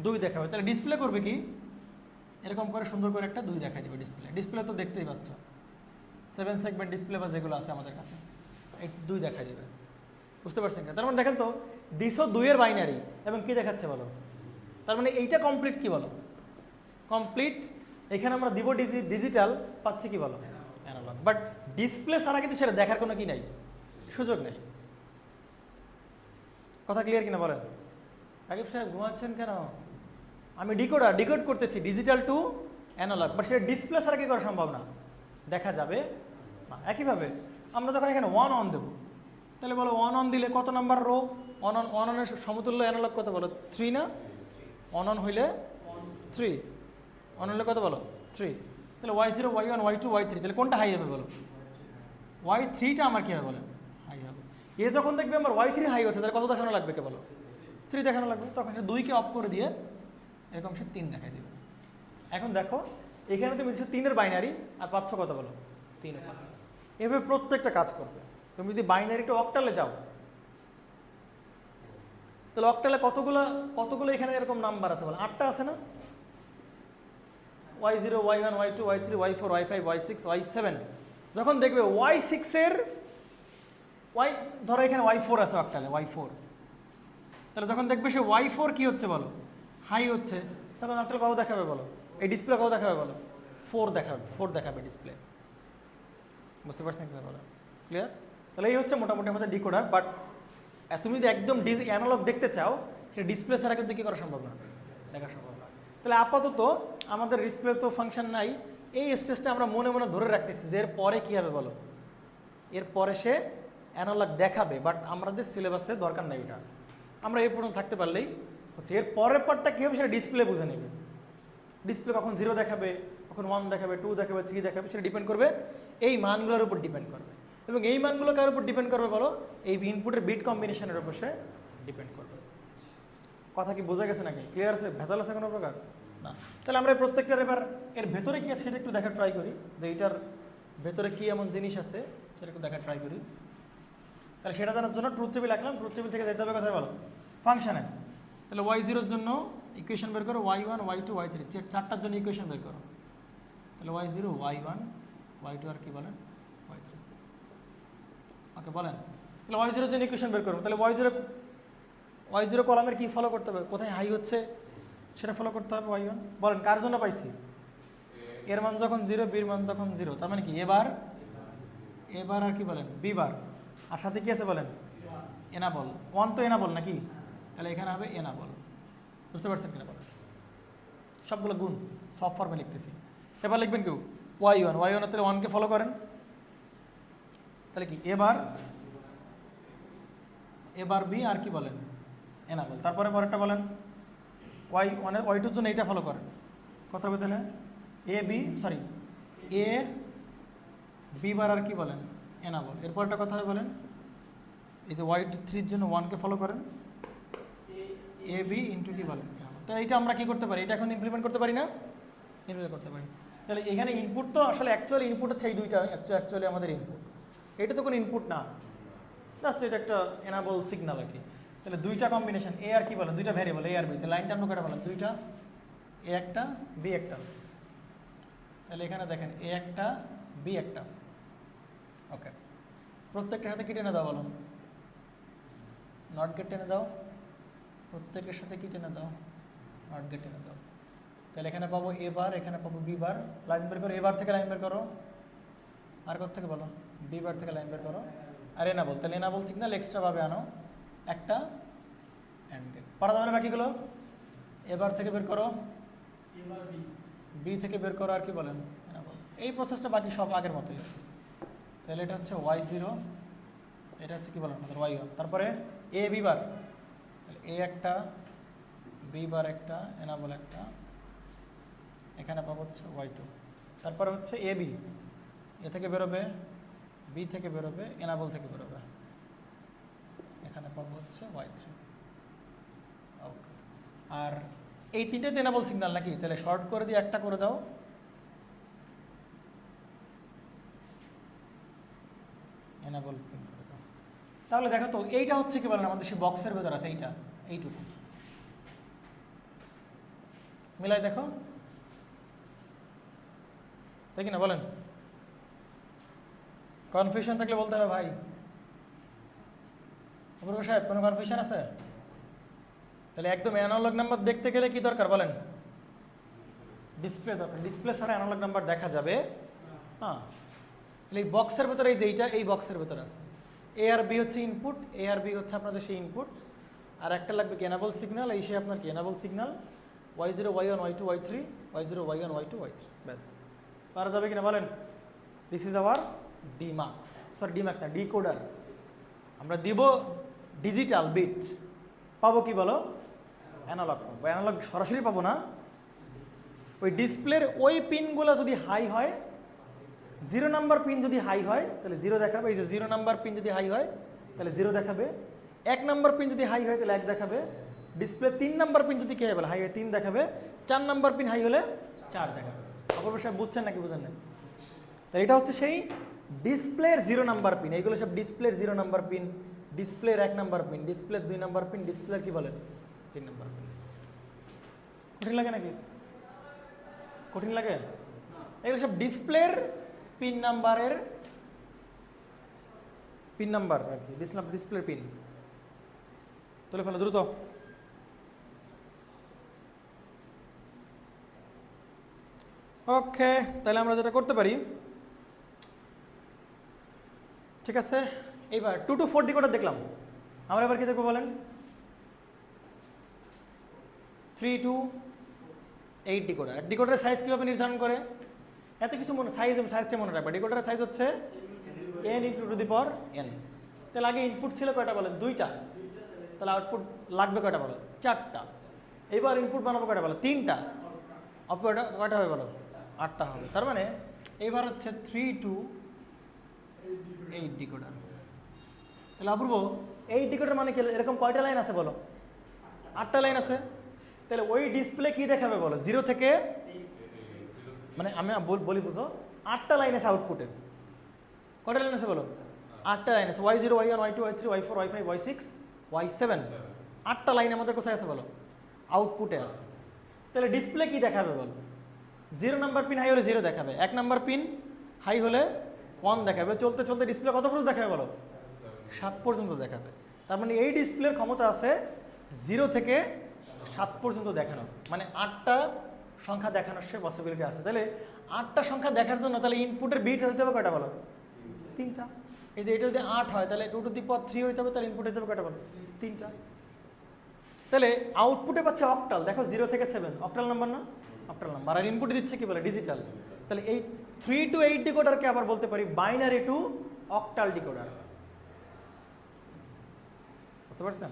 2 দেখাবে। তাহলে ডিসপ্লে করবে কি, এরকম করে সুন্দর করে একটা 2 দেখাই দেবে ডিসপ্লে তো দেখতেই পাচ্ছ, 7 সেগমেন্ট ডিসপ্লে বা যেগুলো আছে আমাদের কাছে, এই 2 দেখাই দেবে। বুঝতে পারছেন না? তার মানে দেখেন তো 202 বাইনারি, এবং কি দেখাচ্ছে বলো, তার মানে এইটা কমপ্লিট কি বলো কমপ্লিট। এখানে আমরা দিব ডিজিটাল, পাচ্ছি কি বলো অ্যানালগ। বাট ডিসপ্লে ছাড়া কিন্তু সেটা দেখার কোনো কি নাই, সুযোগ নেই। কথা ক্লিয়ার কিনা বলেন? রাকিব সাহেব ঘুমাচ্ছেন কেন? আমি ডিকোড করতেছি ডিজিটাল টু অ্যানালগ, বাট সেটা ডিসপ্লে ছাড়া কি করা সম্ভব না, দেখা যাবে না। একইভাবে আমরা যখন এখানে 1 অন দেবো, তাহলে বলো 1 অন দিলে কত নাম্বার রো, 1 অনের সমতুল্য অ্যানালগ কত বলো 3 না? 1 অন হইলে 3, অন হইলে কত বলো 3। তাহলে y0 y1 y2 y3, তাহলে কোনটা হাই হবে বলো? y3টা আমার কী হবে বলেন? হাই হবে। এ যখন দেখবে আমার y3 হাই হচ্ছে, তাহলে কত দেখানো লাগবে কে বলো? 3 দেখানো লাগবে। তখন সে 2কে অফ করে দিয়ে এরকম সে 3 দেখাই দেবে। এখন দেখো এখানে তুমি দিচ্ছ 3-এর বাইনারি আর পাচ্ছ কত বলো? 3 পাচ্ছ। এভাবে প্রত্যেকটা কাজ করবে। তুমি যদি বাইনারিটা অক্টালে যাও, তাহলে অক্টালে কতগুলো এখানে এরকম নাম্বার আছে বলো? 8টা আছে না? y0 y1 y2 y3 y4 y5 y6 y7। যখন দেখবে y6 এর ধরো এখানে y4 আছে অক্টালে, y4, তাহলে যখন দেখবে সে y4 কি হচ্ছে বলো? হাই হচ্ছে, তখন অক্টাল কত দেখাবে বলো? এই ডিসপ্লে কত দেখাবে বলো? 4 দেখাবে ডিসপ্লে। বুঝতে পারছেন কি বলো? ক্লিয়ার? তাহলে এই হচ্ছে মোটামুটি আমাদের ডিকোডার। বাট তুমি যদি একদম অ্যানালগ দেখতে চাও, সেটা ডিসপ্লে ছাড়া কিন্তু কী করা সম্ভব না, দেখা সম্ভব না। তাহলে আপাতত আমাদের ডিসপ্লে তো ফাংশন নাই, এই স্টেজটা আমরা মনে মনে ধরে রাখতেছি যে এর পরে কী হবে বলো? এর পরে সে অ্যানালগ দেখাবে, বাট আমাদের সিলেবাসে দরকার নাই এটা। আমরা এই পর্যন্ত থাকতে পারলেই হচ্ছে। এর পরের পার্টটা কী হবে সেটা ডিসপ্লে বুঝে নেবে। ডিসপ্লে কখন 0 দেখাবে, কখন 1 দেখাবে, 2 দেখাবে, 3 দেখাবে, সেটা ডিপেন্ড করবে এই মানগুলোর উপর ডিপেন্ড করবে। এবং এই মানগুলো কার উপর ডিপেন্ড করবে বলো? এই ইনপুটের বিট কম্বিনেশনের উপর সে ডিপেন্ড করবে। কথা কি বোঝা গেছে নাকি? ক্লিয়ার আছে? ভেজাল আছে কোনো প্রকার না? তাহলে আমরা প্রত্যেকটার এবার এর ভেতরে কি আছে সেটা একটু দেখা ট্রাই করি, যে এইটার ভেতরে কি এমন জিনিস আছে সেটা একটু দেখা ট্রাই করি। তাহলে সেটা জানার জন্য ট্রুথ টেবিল রাখলাম। ট্রুথ টেবিল থেকে যেতে হবে কোথায় বলো? ফাংশনে। তাহলে y0-এর জন্য ইকুয়েশন বের করো, y1 y2 y3, 4টার জন্য ইকুয়েশন বের করো। তাহলে y0 y1 y2 আর কি বলেন? y3। ওকে বলেন। তাহলে y0-এর জন্য ইকুয়েশন বের করো। তাহলে y0 কলামের কি ফলো করতে হবে? কোথায় হাই হচ্ছে সেটা ফলো করতে হবে। y1 বলেন কার জন্য পাইছি? এর মান যখন 0, বির মান যখন 0, তার মানে কি এবার আর কি বলেন? বি বার। আর সাথে কি আছে বলেন? এনাবল। 1 তো এনাবল নাকি? তাহলে এখানে হবে এনাবল। বুঝতে পারছেন কিনা বলেন? সবগুলো গুণ সব ফর্মে লিখতেছি। এবার লিখবেন কেউ y1 তাহলে 1কে ফলো করেন। তাহলে কি এবার বি আর কি বলেন? এনাবল। তারপরে পরেরটা বলেন y2-র জন্য এইটা ফলো করেন। কত হবে তাহলে? এ বি বার আর কি বলেন? এনাবল। এরপরটা কথা হবে বলেন? এই যে y3-র জন্য 1কে ফলো করেন, এ বি ইন্টু কি বলেন? তাহলে এইটা আমরা কি করতে পারি? এটা এখন ইমপ্লিমেন্ট করতে পারি না? ইমপ্লিমেন্ট করতে পারি। তাহলে এখানে ইনপুট তো আসলে অ্যাকচুয়ালি ইনপুট হচ্ছে এই দুইটা, অ্যাকচুয়ালি আমাদের ইনপুট। এটা তো কোনো ইনপুট না, জাস্ট এটা একটা এনাবল সিগন্যাল আর কি। তাহলে দুইটা কম্বিনেশন, এ আর কি বলেন? দুইটা ভ্যারিয়েবল এ আর বি। তাহলে লাইনটা আমরা কটা বলেন? দুইটা, এ একটা বি একটা। তাহলে এখানে দেখেন এ একটা বি একটা। ওকে, প্রত্যেকটার সাথে কি টেনে দাও বলো? নট গেট টেনে দাও। প্রত্যেকের সাথে কি টেনে দাও? নট গেট টেনে দাও। তাহলে এখানে পাবো এ বার, এখানে পাবো বি বার। লাইন বের করো, এ বার থেকে লাইন বের করো। আর কোথা থেকে বলো? বি বার থেকে লাইন বের করো। আর এনাবল, তাহলে এনাবল সিগন্যাল এক্সট্রা ভাবে আনো একটা অ্যান্ড গেট। পড়া যাবে না বাকিগুলো? এবার থেকে বের করো, বি থেকে বের করো আর কি বলেন? এনাবল। এই প্রসেসটা বাকি সব আগের মতোই। তাহলে এটা হচ্ছে y0, এটা হচ্ছে কি বলেন আমাদের y1। তারপরে এ বি বার, তাহলে এ একটা বি বার একটা এনাবল একটা, এখানে পাবো হচ্ছে y2। তারপরে হচ্ছে এ বি, এ থেকে বেরোবে, বি থেকে বেরোবে, এনাবল থেকে বেরোবে, এখানে পাবো হচ্ছে y3। ওকে, আর এই তিনটে এনাবল সিগন্যাল নাকি? তাহলে শর্ট করে দিয়ে একটা করে দাও। এনাবল পিন করে দাও। তাহলে দেখো তো এইটা হচ্ছে কি বলেন আমাদের সেই বক্সের ভেতর আছে, এইটুকু মিলাই দেখো, তাই কি না বলেন? কনফিউশন থাকলে বলতে হবে ভাই। অপূর্ব সাহেব কোনো কনফিউশন আছে? তাহলে একদম অ্যানালগ নাম্বার দেখতে গেলে কি দরকার বলেন? ডিসপ্লে দরকার। ডিসপ্লে ছাড়া অ্যানালগ নাম্বার দেখা যাবে হ্যাঁ। তাহলে এই বক্সের ভেতরে এই যে এইটা, এই বক্সের ভেতরে আছে এ আর বি হচ্ছে ইনপুট, এ আর বি হচ্ছে আপনাদের সেই ইনপুট। আর একটা লাগবে কি এনাবল সিগন্যাল, এই সে আপনার কি enable signal y0 y1 y2 y3 y0 y1 y2 y3। ব্যাস, পারা যাবে কিনা বলেন? দিস ইজ আওয়ার ডিমাক্স, সরি ডিমাক্স না, ডিকোডার। আমরা দিব ডিজিটাল বিট, পাবো কি বলো? অ্যানালগ পাবো। অ্যানালগ সরাসরি পাবো না, ওই ডিসপ্লের ওই পিনগুলো যদি হাই হয়, 0 নাম্বার পিন যদি হাই হয় তাহলে 0 দেখাবে। এই যে 0 নাম্বার পিন যদি হাই হয় তাহলে 0 দেখাবে। 1 নাম্বার পিন যদি হাই হয় তাহলে 1 দেখাবে। ডিসপ্লে 3 নাম্বার পিন যদি কে বলে হাই হয় 3 দেখাবে। 4 নাম্বার পিন হাই হলে 4 দেখাবে। অপর সাহেব বুঝছেন নাকি বুঝেন না? তো এটা হচ্ছে সেই ডিসপ্লের 0 নাম্বার পিন। এইগুলো সব ডিসপ্লের 0 নাম্বার পিন, ডিসপ্লের 1 নাম্বার পিন, ডিসপ্লের 2 নাম্বার পিন, ডিসপ্লের কি বলেন 3 নাম্বার পিন। কঠিন লাগে নাকি? কঠিন লাগে? এগুলো সব ডিসপ্লের পিন নাম্বারের পিন নাম্বার আর কি, ডিসপ্লের পিন। তুলে ফেলো দ্রুত। ওকে, তাহলে আমরা যেটা করতে পারি, ঠিক আছে, এইবার 2 to 4 ডিকোডার দেখলাম। আমরা এবার কি দেখবো বলেন? 3 to 8 ডিকোডার। ডিকোডারের সাইজ কীভাবে নির্ধারণ করে? এত কিছু সাইজটা মনে রাখবে। ডিকোডারের সাইজ হচ্ছে n × two the power n। তাহলে আগে ইনপুট ছিল কয়টা বলেন? 2টা। তাহলে আউটপুট লাগবে কয়টা বলো? 4টা। এবার ইনপুট বানাবো কয়টা বলো? 3টা। আউটপুট কয়টা হবে বলো? 8টা হবে। তার মানে এবার হচ্ছে 3 to 8 ডিকোডার। তাহলে অপূর্ব 8 ডিকোডার মানে কি? এরকম কয়টা লাইন আছে বলো? 8টা লাইন আছে। তাহলে ওই ডিসপ্লে কি দেখাবে বলো? 0 থেকে, মানে আমি বলি বুঝো, 8টা লাইন আছে আউটপুটে। কয়টা লাইন আছে বলো? 8টা লাইন আছে। y0, y1, y2, y3, y4, y5, y6, y7। 8টা line আমাদের কোথায় আছে বলো? আউটপুটে আছে। তাহলে ডিসপ্লে কি দেখাবে বলো? 0 নাম্বার পিন হাই হলে 0 দেখাবে। 1 নাম্বার পিন হাই হলে 1 দেখাবে। চলতে চলতে ডিসপ্লে কত পর্যন্ত দেখাবে বলো? 7 পর্যন্ত দেখাবে। তার মানে এই ডিসপ্লের ক্ষমতা আছে 0 থেকে 7 পর্যন্ত দেখানো, মানে 8টা সংখ্যা দেখানোর সে পসিবিলিটি আছে। তাহলে 8টা সংখ্যা দেখার জন্য তাহলে ইনপুটের বিট হইতে হবে কয়টা বলো? 3টা। এই যে এটা যদি 8 হয় তাহলে 2 to the power 3 হইতে হবে, তাহলে ইনপুট হইতে হবে কয়টা বলো? 3টা। তাহলে আউটপুটে পাচ্ছে অক্টাল। দেখো 0 থেকে 7 অক্টাল নাম্বার না? Octal number. আর ইনপুটে দিচ্ছে কি বলে? ডিজিটাল। তাহলে এই 3 to 8 ডিকোডারকে আবার বলতে পারি বাইনারি টু অক্টাল ডিকোডার। বুঝতে পারছেন?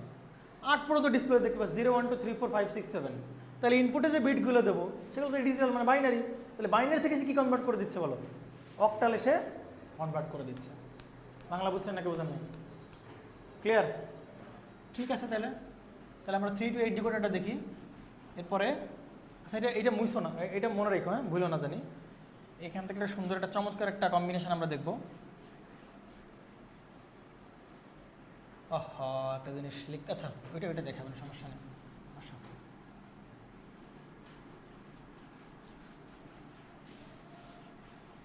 8 পর্যন্ত ডিসপ্লে দেখতে পাচ্ছি 0 1 2 3 4 5 6 7। তাহলে ইনপুটে যে বিটগুলো দেবো সেগুলো তো ডিজিটাল, মানে বাইনারি। তাহলে বাইনারি থেকে সে কি কনভার্ট করে দিচ্ছে বলো? অক্টাল এসে কনভার্ট করে দিচ্ছে। বাংলা বুঝছেন নাকি বোঝেন না? ক্লিয়ার? ঠিক আছে। তাহলে আমরা 3 to 8 ডিকোডারটা দেখি। এরপরে আচ্ছা, এটা মুইছো না, এটা মনে রেখো, হ্যাঁ, ভুলো না জানি। এখান থেকে একটা সুন্দর একটা চমৎকার একটা কম্বিনেশন আমরা দেখবো। একটা জিনিস লিখতে, আচ্ছা ওইটা দেখাবেন, সমস্যা নেই। আসো,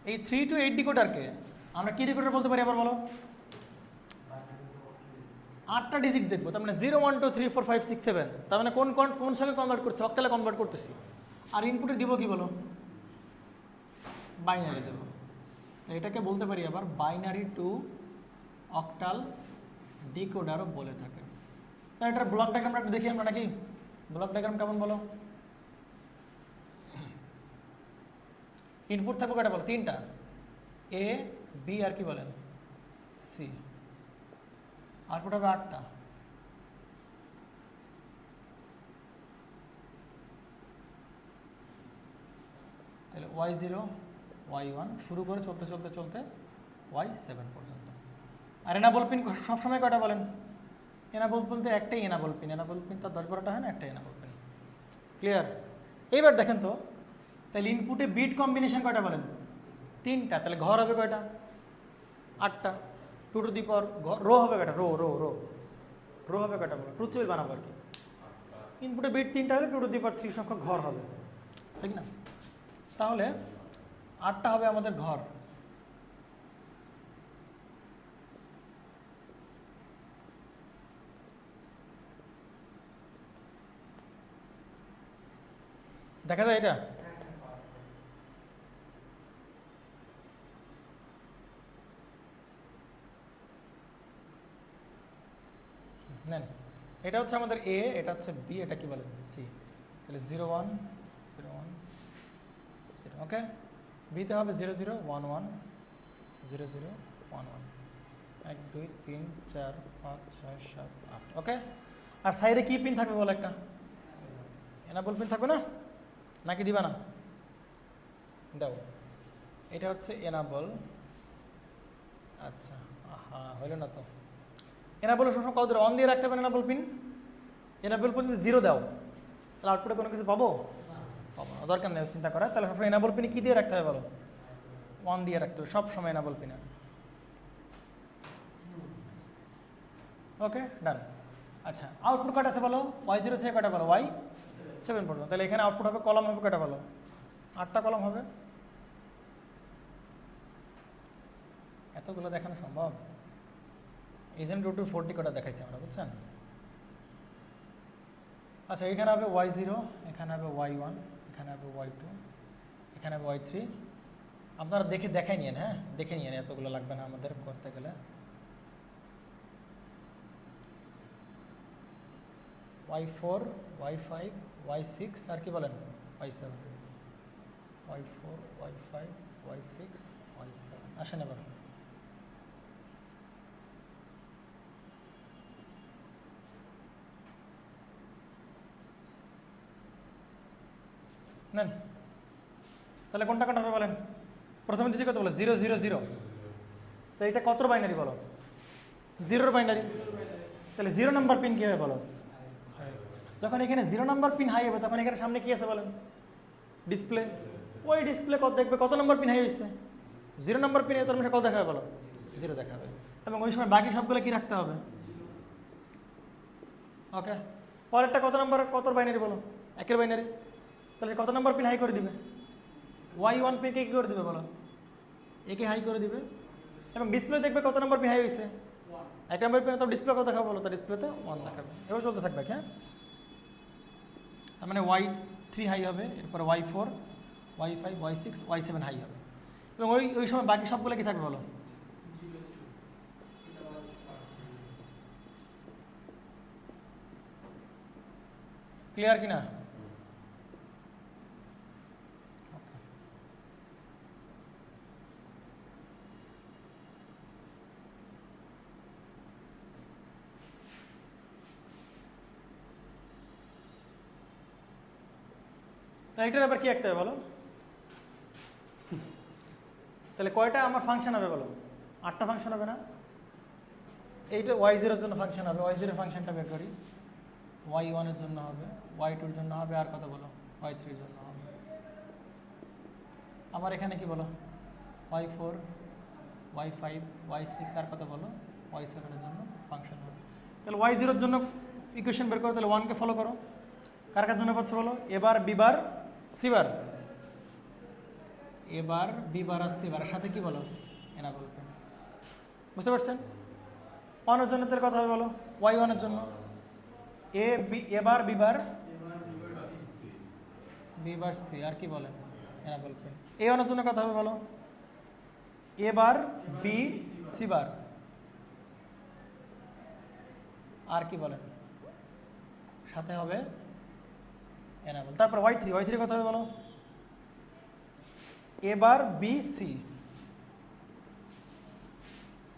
এই 3 to 8 ডিকোডারকে আমরা কি ডিকোডার বলতে পারি আবার বলো? 8টা ডিজিট দেখবো। তার মানে 0 1 2 3 4 5 6 7। তার মানে কোন সঙ্গে কনভার্ট করছে? অক্টালে কনভার্ট করতেছি। আর ইনপুটে দিব কি বলো? বাইনারি দেবো। এটাকে বলতে পারি আবার বাইনারি টু অক্টাল ডিকোডারও বলে থাকে। তাই এটার ব্লক ডায়াগ্রামটা একটু দেখি আমরা নাকি? ব্লক ডায়াগ্রাম কেমন বলো? ইনপুট থাকবে কয়টা বলো? 3টা, এ বি আর কি বলেন সি। আউটপুট হবে 8টা। তাহলে y0 y1 শুরু করে চলতে চলতে চলতে y7 পর্যন্ত। আর এনাবল পিন সবসময় কয়টা বলেন? এনাবল বলতে একটাই এনাবল পিন। এনাবল পিন তার 10-12টা হয় না, একটাই এনাবল পিন। ক্লিয়ার? এইবার দেখেন তো, তাহলে ইনপুটে বিট কম্বিনেশন কয়টা বলেন? 3টা। তাহলে ঘর হবে কয়টা? 8টা। 2 to the power রো হবে কয়টা? রো হবে কয়টা বলো? ট্রুথ টেবিল বানাবো আর কি। ইনপুটে বিট 3টা হলে 2 to the power 3 সংখ্যক ঘর হবে, ঠিক না? তাহলে 8টা হবে আমাদের ঘর। দেখা যায় এটা? নেন, এটা হচ্ছে আমাদের এ, এটা হচ্ছে বি, এটা কি বলে? সি। তাহলে 0 1 0 1 0। ওকে, বিতে হবে 0 0 1 1 0 0 1 1 1 2 3 4 5 6 7 8। ওকে, আর সাইডে কি পিন থাকবে বলো? একটা এনাবল পিন থাকবে না? নাকি দিবা না? দাও, এটা হচ্ছে এনাবল। আচ্ছা, হ্যাঁ হইল না তো। এনাবল সবসময় কত অন দিয়ে রাখতে পারেন এনাবল পিন। এনাবল পিন যদি 0 দাও তাহলে আউটপুটে কোনো কিছু পাবো? পাবো না, দরকার নেই চিন্তা করা। তাহলে সবসময় এনাবল পিনে কী দিয়ে রাখতে হবে বলো? 1 দিয়ে রাখতে হবে সব সময় এনাবল পিনে। ওকে ডান। আচ্ছা আউটপুট কটা আছে বলো? y0 থেকে কটা বলো? y7 পর্যন্ত। তাহলে এখানে আউটপুট হবে, কলাম হবে কটা বলো? 8টা কলাম হবে। এতগুলো দেখানো সম্ভব? এই জন্য 2 to 40 কটা দেখাইছি আমরা, বুঝছেন? আচ্ছা এখানে হবে y0, এখানে হবে y1, এখানে হবে y2, এখানে হবে y3। আপনারা দেখাই নিয়েন, হ্যাঁ দেখে নিয়েন, এতগুলো লাগবে না আমাদের করতে গেলে। y4, y5, y6 আর কি বলেন? y7, y4, y5, y6, y7। আসেন এবার। নেন তাহলে কোনটা কোনটা হবে বলেন? প্রথমে দিচ্ছি কত বলো? 0 0 0। তো এটা কত বাইনারি বলো? 0 বাইনারি। তাহলে 0 নাম্বার পিন কী হবে বলো? যখন এখানে 0 নাম্বার পিন হাই হবে তখন এখানে সামনে কি আছে বলেন? ডিসপ্লে। ওই ডিসপ্লে কত দেখবে কত নম্বর পিন হাই হয়েছে? 0 নাম্বার পিনে তোর কত দেখাবে বলো? 0 দেখাবে। এবং ওই সময় বাকি সবগুলো কি রাখতে হবে? ওকে। পরেরটা কত নাম্বার, কত বাইনারি বলো? 1 বাইনারি। তাহলে কত নাম্বার পিন হাই করে দিবে? y1 পিনকে কী করে দিবে বলো? একে হাই করে দিবে। এবং ডিসপ্লে দেখবে কত নাম্বার পিন হাই হয়েছে? 1 নাম্বার পিনে তো ডিসপ্লে কত দেখাবে বলো? তো ডিসপ্লেতে 1 দেখাবে। এবার চলতে থাকবে, হ্যাঁ। তার মানে y3 হাই হবে, এরপরে y4, y5, y6, y7 high হবে। এবং ওই সময় বাকি সবগুলো কি থাকবে বলো? ক্লিয়ার কিনা? তাহলে এটার আবার কি আঁকতে হবে বলো? তাহলে কয়টা আমার ফাংশন হবে বলো? 8টা ফাংশন হবে না? এইটা y0 এর জন্য ফাংশন হবে, y0 এর ফাংশনটা বের করি। y1 এর জন্য হবে, y2 এর জন্য হবে, আর কত বলো? y3 এর জন্য হবে। আমার এখানে কি বলো? y4, y5, y6 আর কত বলো? y7 এর জন্য ফাংশন হবে। তাহলে y0 এর জন্য ইকুয়েশন বের করো। তাহলে 1 কে ফলো করো। কার কার জন্য পাচ্ছ বলো? এবার বিবার সিবার। এবার বিবার আর সিবারের সাথে কি বলো? Enable pin. বুঝতে পারছেন? 1 এর জন্য তাহলে কথা হবে বলো? y1 এর জন্য এবার বিবার বিবার সি আর কি বলেন? Enable pin. a1 এর জন্য কথা হবে বলো? এবার বি সিবার আর কি বলেন? সাথে হবে এনাবল। তারপর y3 কথা হবে বলো? এবার বি সি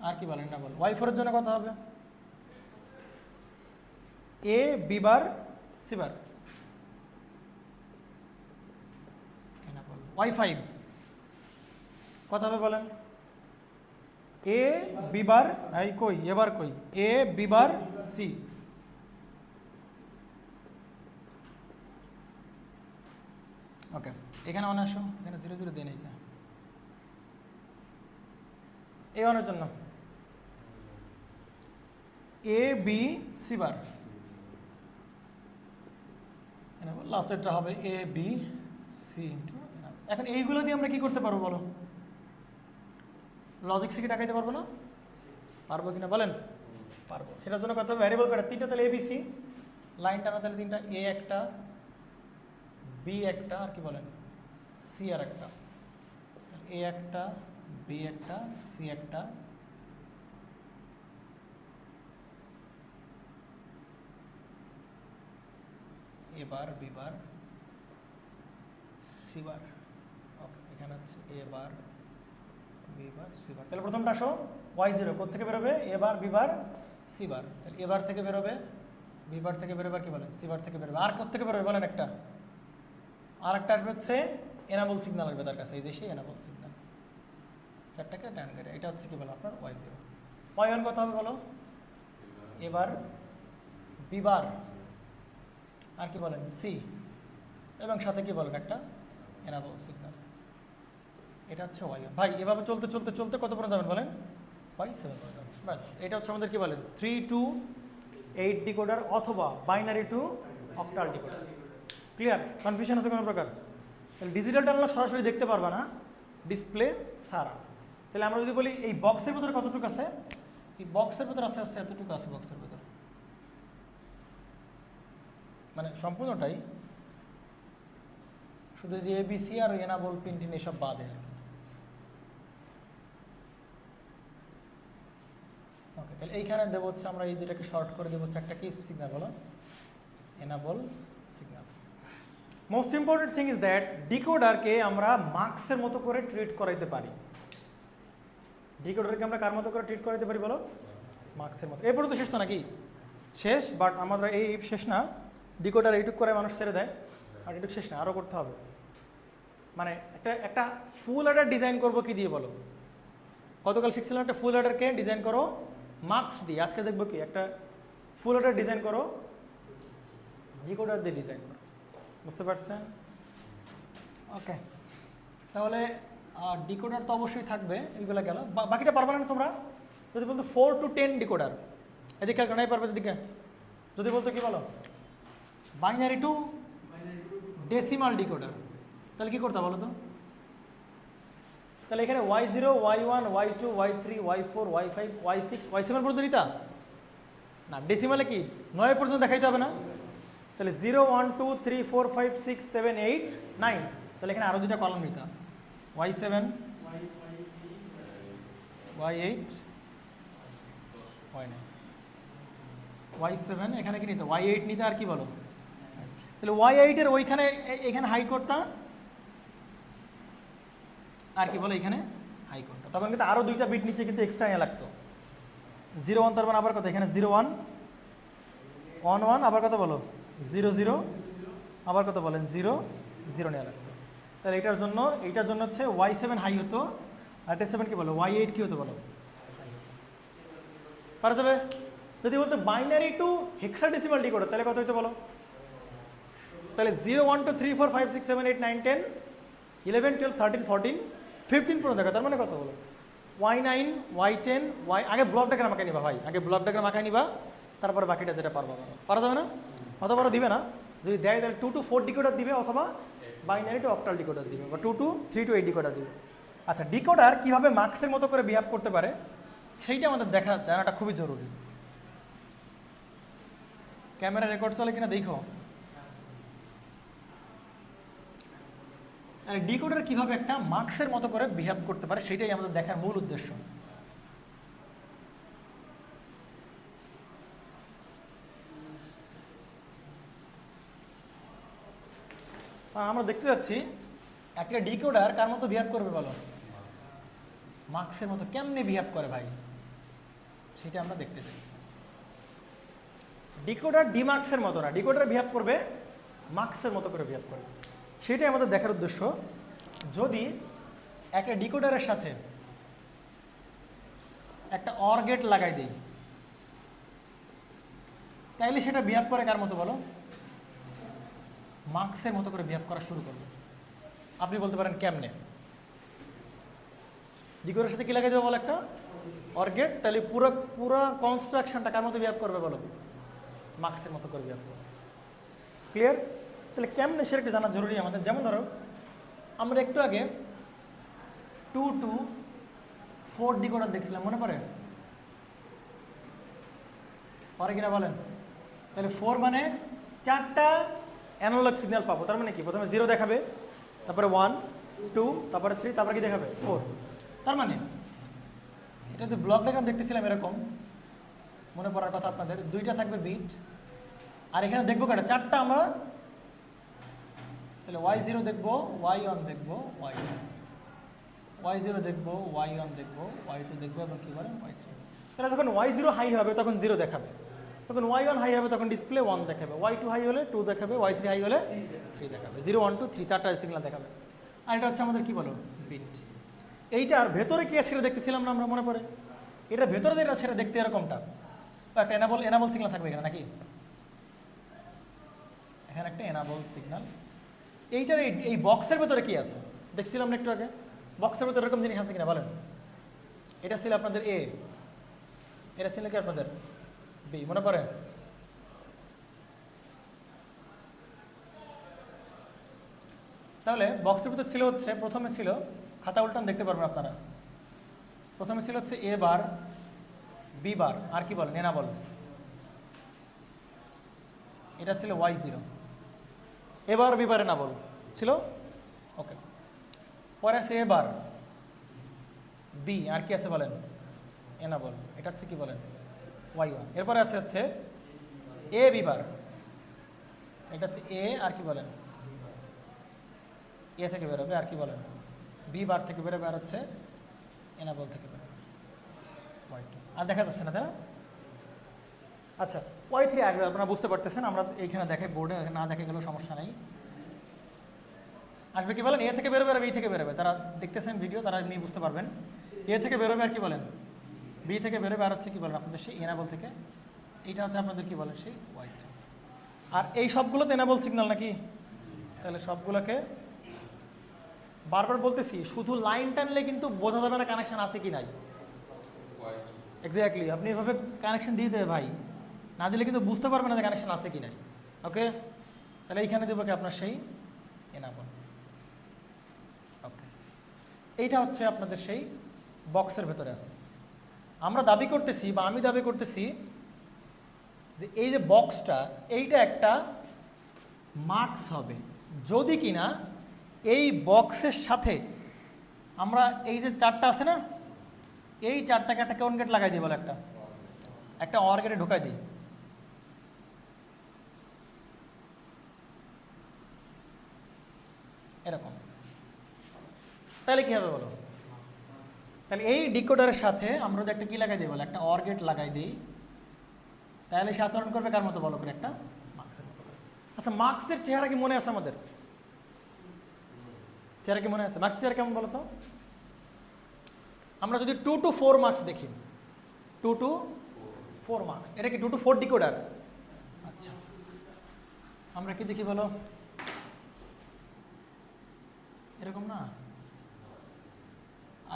আর কি বলেন? এনাবল। y4 এর জন্য কথা হবে? এ বিবার সিবার এনাবল। y5 কথা হবে বলেন? এ বিবার এই কই এবার কই এ বিবার সি। ওকে, এখানে অন আসো, এখানে 0 0 দেন। এইটা এ অনের জন্য এ বি সি বার, লাস্টেরটা হবে এ বি সি ইন্টু। এখন এইগুলো দিয়ে আমরা কি করতে পারবো বলো? লজিক থেকে টাকাইতে পারবো না? পারবো কিনা বলেন? পারবো। সেটার জন্য কত ভ্যারিয়েবল কটা? 3টা। তাহলে এবিসি লাইন টানা, তাহলে 3টা, এ একটা, বি একটা, আর কি বলেন? সি আর একটা। এ একটা, বি একটা, সি একটা, এবার বিবার সিবার। ওকে, এখানে হচ্ছে এবার বিবার সিবার। তাহলে প্রথমটা আসো y0 কোথা থেকে বেরোবে? এবার বিবার সিবার। তাহলে এবার থেকে বেরোবে, বিবার থেকে বেরোবে, আর কি বলেন? সিবার থেকে বেরোবে। আর কোথা থেকে বেরোবে বলেন? একটা আর একটা আসবে হচ্ছে এনাবল সিগন্যাল আসবে তার কাছে, এই যে সেই এনাবল সিগন্যাল 4টাকে ডান করে, এটা হচ্ছে কি বলো আপনার y0। y1 কত হবে বলো, এবার বিবার, আর কি বলেন সি, এবং সাথে কি বলেন একটা এনাবল সিগন্যাল, এটা হচ্ছে y1। ভাই এভাবে চলতে চলতে চলতে কত পরে যাবেন বলেন, y7 পরে যাবেন। ব্যাস এটা হচ্ছে আমাদের কি বলেন 3 to 8 ডিকোডার অথবা binary to octal decoder. Clear? Confusion আছে কোনো প্রকার? তাহলে ডিজিটালটা আমরা সরাসরি দেখতে পারবা না, ডিসপ্লে সারা। তাহলে আমরা যদি বলি এই বক্সের ভিতরে কতটুকু আছে, এই বক্সের ভিতরে আছে হচ্ছে এতটুকু আছে বক্সের ভিতরে, মানে সম্পূর্ণটাই, শুধু যে এবিসি আর এনাবল পিন টিন এসব বাদে আর কি। ওকে, তাহলে এইখানে দেবো হচ্ছে আমরা এই দুটাকে শর্ট করে দেবো হচ্ছে একটা কি সিগন্যাল বলো, enable signal. Most important thing is that ডিকোডারকে আমরা মার্কসের মতো করে ট্রিট করাইতে পারি। ডিকোডারকে আমরা কার মতো করে ট্রিট করাইতে পারি বলো, মার্কসের মতো। এরপরে তো শেষ তো নাকি, শেষ, বাট আমরা এই শেষ না, ডিকোডার এইটুক করে মানুষ ছেড়ে দেয়, আর এটুক শেষ না, আরও করতে হবে। মানে একটা ফুল অ্যাডার ডিজাইন করবো কি দিয়ে বলো, গতকাল শিখছিলাম একটা ফুল অ্যাডারকে ডিজাইন করো মার্কস দিয়ে, আজকে দেখবো কি একটা ফুল অ্যাডার ডিজাইন করো ডিকোডার দিয়ে ডিজাইন করো। বুঝতে পারছেন? ওকে, তাহলে ডিকোডার তো অবশ্যই থাকবে, এইগুলো গেল, বাকিটা পারবে না তোমরা? যদি বলতো 4 to 10 ডিকোডার, এদিকে নাই পারবে, দিকে যদি বলতো কি বলো বাইনারি টু ডেসিমাল ডিকোডার, তাহলে কি করতে বলো তো? তাহলে এখানে y0, y1, y2, y3, y4, y5, y6, y7 পর্যন্ত নিতা না, ডেসিমালে কি 9 পর্যন্ত দেখাইতে হবে না? তাহলে 0, 1, 2, 3, 4, 5, 6, 7, 8, 9, তাহলে এখানে আরও দুটা কলাম নিতা, y7, y8, y9, y7, এখানে কি নিতে y8 নিতে, আর কি বলো, তাহলে y8 এর ওইখানে এখানে হাই করতাম, আর কি বলো এখানে হাই করতাম, তখন কিন্তু আরও দুইটা বিট নিচে কিন্তু এক্সট্রা নেওয়া লাগতো। 0, 1 তার মানে আবার কত, এখানে 0, 1, 1, 1, আবার কত বলো 0, 0, আবার কত বলেন 0, 0 নেওয়া লাগতো। তাহলে এইটার জন্য হচ্ছে y7 হাই হতো, আর এটা 7 কি বলো y8 কি হতো বলো, পারা যাবে? যদি বলতো বাইনারি টু হেক্সাডেসিমাল ডিকোডার, তাহলে কত হতো বলো? তাহলে 0, 1, 2, 3, 4, 5, 6, 7, 8, 9, 10, 11, 12, 13, 14, 15 পর্যন্ত দেখা, তার মানে কত বলো y9, y10, আগে ব্লক ডায়াগ্রাম আঁকাই নিবা ভাই, আগে ব্লক ডায়াগ্রাম আঁকাই নিবা, তারপরে বাকিটা যেটা পারবো পারা যাবে না, অত বড় দিবে না, যদি দেয় তাহলে 2 to 4 ডিকোডার দিবে, অথবা বাইনারি টু অক্টাল ডিকোডার দিবে, বা 2 to 3 to 8 ডিকোডার দিবে। আচ্ছা, ডিকোডার কীভাবে মার্কসের মতো করে বিহেভ করতে পারে সেইটা আমাদের জানাটা খুবই জরুরি। ক্যামেরা রেকর্ড চলে কিনা দেখো। ডিকোডার কিভাবে একটা মার্কসের মতো করে বিহেভ করতে পারে সেটাই আমাদের দেখার মূল উদ্দেশ্য। আমরা দেখতে যাচ্ছি একটা ডিকোডার কার মতো বিহেভ করবে বলো, মার্কসের মতো। কেমনে বিহেভ করে ভাই সেটা আমরা দেখতে চাই। ডিকোডার ডিমার্কসের মতো না, ডিকোডার বিহেভ করবে মার্কসের মতো করে বিহেভ করবে, সেটাই আমাদের দেখার উদ্দেশ্য। যদি একটা ডিকোডারের সাথে একটা অর গেট লাগাই দিই, তাইলে সেটা বিহেভ করে কার মতো বলো, মার্কসের মতো করে বিহেভ করা শুরু করবে। আপনি বলতে পারেন কেমনে? ডিকোডারের সাথে কি লাগাই দেবো বলো, একটা অর গেট, তাহলে পুরো কনস্ট্রাকশনটা কার মতো বিহেভ করবে বলো, মার্কসের মতো করে বিহেভ করবে। ক্লিয়ার? তাহলে কেমনে সেটা জানা জরুরি আমাদের। যেমন ধরো আমরা একটু আগে 2 to 4 ডিকোডার দেখছিলাম, মনে পড়ে? পরে কিনা বলেন? তাহলে 4 মানে 4টা অ্যানালগ সিগন্যাল পাবো। তার মানে কি, প্রথমে 0 দেখাবে, তারপরে 1, 2, তারপরে 3, তারপরে কি দেখাবে 4। তার মানে এটা তো ব্লক ডায়াগ্রাম দেখতেছিলাম এরকম, মনে পড়ার কথা আপনাদের, 2টা থাকবে বিট, আর এখানে দেখবো কটা, 4টা আমরা। তাহলে y0 দেখবো, y1 দেখবো, y0 দেখবো, y1 দেখবো, y2 দেখবো, এবং কি বলেন y3। তাহলে যখন y0 হাই হবে তখন 0 দেখাবে, তখন y1 হাই হবে তখন ডিসপ্লে 1 দেখাবে, y2 হাই হলে 2 দেখাবে, y3 হাই হলে 3 দেখাবে, 0, 1, 2, 3 4টা সিগন্যাল দেখাবে। আর এটা হচ্ছে আমাদের কি বলো বিট। এইটার ভেতরে কি সেটা দেখতেছিলাম না আমরা, মনে পড়ে? এটার ভেতরে যেটা সেটা দেখতে এরকমটা, একটা এনাবল সিগন্যাল থাকবে এখানে নাকি, এখানে একটা এনাবল সিগন্যাল। এইটার এই বক্সের ভেতরে কি আছে দেখছিলাম না একটু আগে, বক্সের ভেতরে এরকম জিনিস আছে কিনা বলেন? এটা ছিল আপনাদের এ, এটা ছিল কি আপনাদের বি, মনে পড়ে? তাহলে বক্সের ভিতরে ছিল হচ্ছে, প্রথমে ছিল, খাতা উল্টান দেখতে পারবেন আপনারা, প্রথমে ছিল হচ্ছে এ বার, বি বার, আর কি বলেন এনাবল, এটা ছিল Y0, এবার বি বার এনাবল ছিল, ওকে। পরে আছে এ বার, বি, আর কি আছে বলেন এনাবল, এটা হচ্ছে কি বলেন Y1। এরপরে আছে হচ্ছে এ বি বার, এটা হচ্ছে এ, আর কি বলেন এ থেকে বেরোবে, আর কি বলেন বি বার থেকে বেরোবে, আর হচ্ছে এনাবল থেকে বেরোবে Y2। আর দেখা যাচ্ছে না তাই না? আচ্ছা, Y3 আসবে, আপনারা বুঝতে পারতেছেন, আমরা এইখানে দেখাই, বোর্ডে না দেখে গেলেও সমস্যা নেই। আসবে কি বলেন এ থেকে বেরোবে আর বি থেকে বেরোবে, তারা দেখতেছেন ভিডিও তারা এমনি বুঝতে পারবেন। এ থেকে বেরোবে আর কি বলেন বি থেকে বেরোবে, আর হচ্ছে কি বলেন আপনাদের সেই এনাবল থেকে, এইটা হচ্ছে আপনাদের কি বলেন সেই Y3। আর এই সবগুলো তো এনাবল সিগন্যাল নাকি? তাহলে সবগুলোকে বারবার বলতেছি, শুধু লাইন টানলে কিন্তু বোঝা যাবে না কানেকশন আছে কি নাই। এক্স্যাক্টলি, আপনি এভাবে কানেকশন দিয়ে দেবে ভাই, না দিলে কিন্তু বুঝতে পারবে না যে কানেকশন আছে কি নাই। ওকে, তাহলে এইখানে দেবো কি আপনার সেই এনাবল। ওকে, এইটা হচ্ছে আপনাদের সেই বক্সের ভেতরে আছে। আমরা দাবি করতেছি, বা আমি দাবি করতেছি যে এই যে বক্সটা, এইটা একটা মার্কস হবে যদি কিনা এই বক্সের সাথে আমরা এই যে চারটা আছে না, এই চারটাকে একটা কোন গেট লাগাই দিই বলে, একটা অর গেটে ঢুকাই দিই, এরকম। তাহলে কি হবে বলো? তাহলে এই ডিকোডারের সাথে আমরা যদি একটা কি লাগাই দিই বলে, একটা অর গেট লাগাই দিই, তাহলে সে আচরণ করবে কার মতো বলো করে, একটা মার্কসের মতো। আচ্ছা, মার্কসের চেহারা কি মনে আছে আমাদের? চেহারা কি মনে আছে? মার্কস চেহারা কেমন বলো তো? আমরা যদি 2 to 4 মার্কস দেখি, 2 to 4 মার্কস, এটা কি 2 to 4 ডিকোডার? আচ্ছা, আমরা কি দেখি বলো, এরকম না,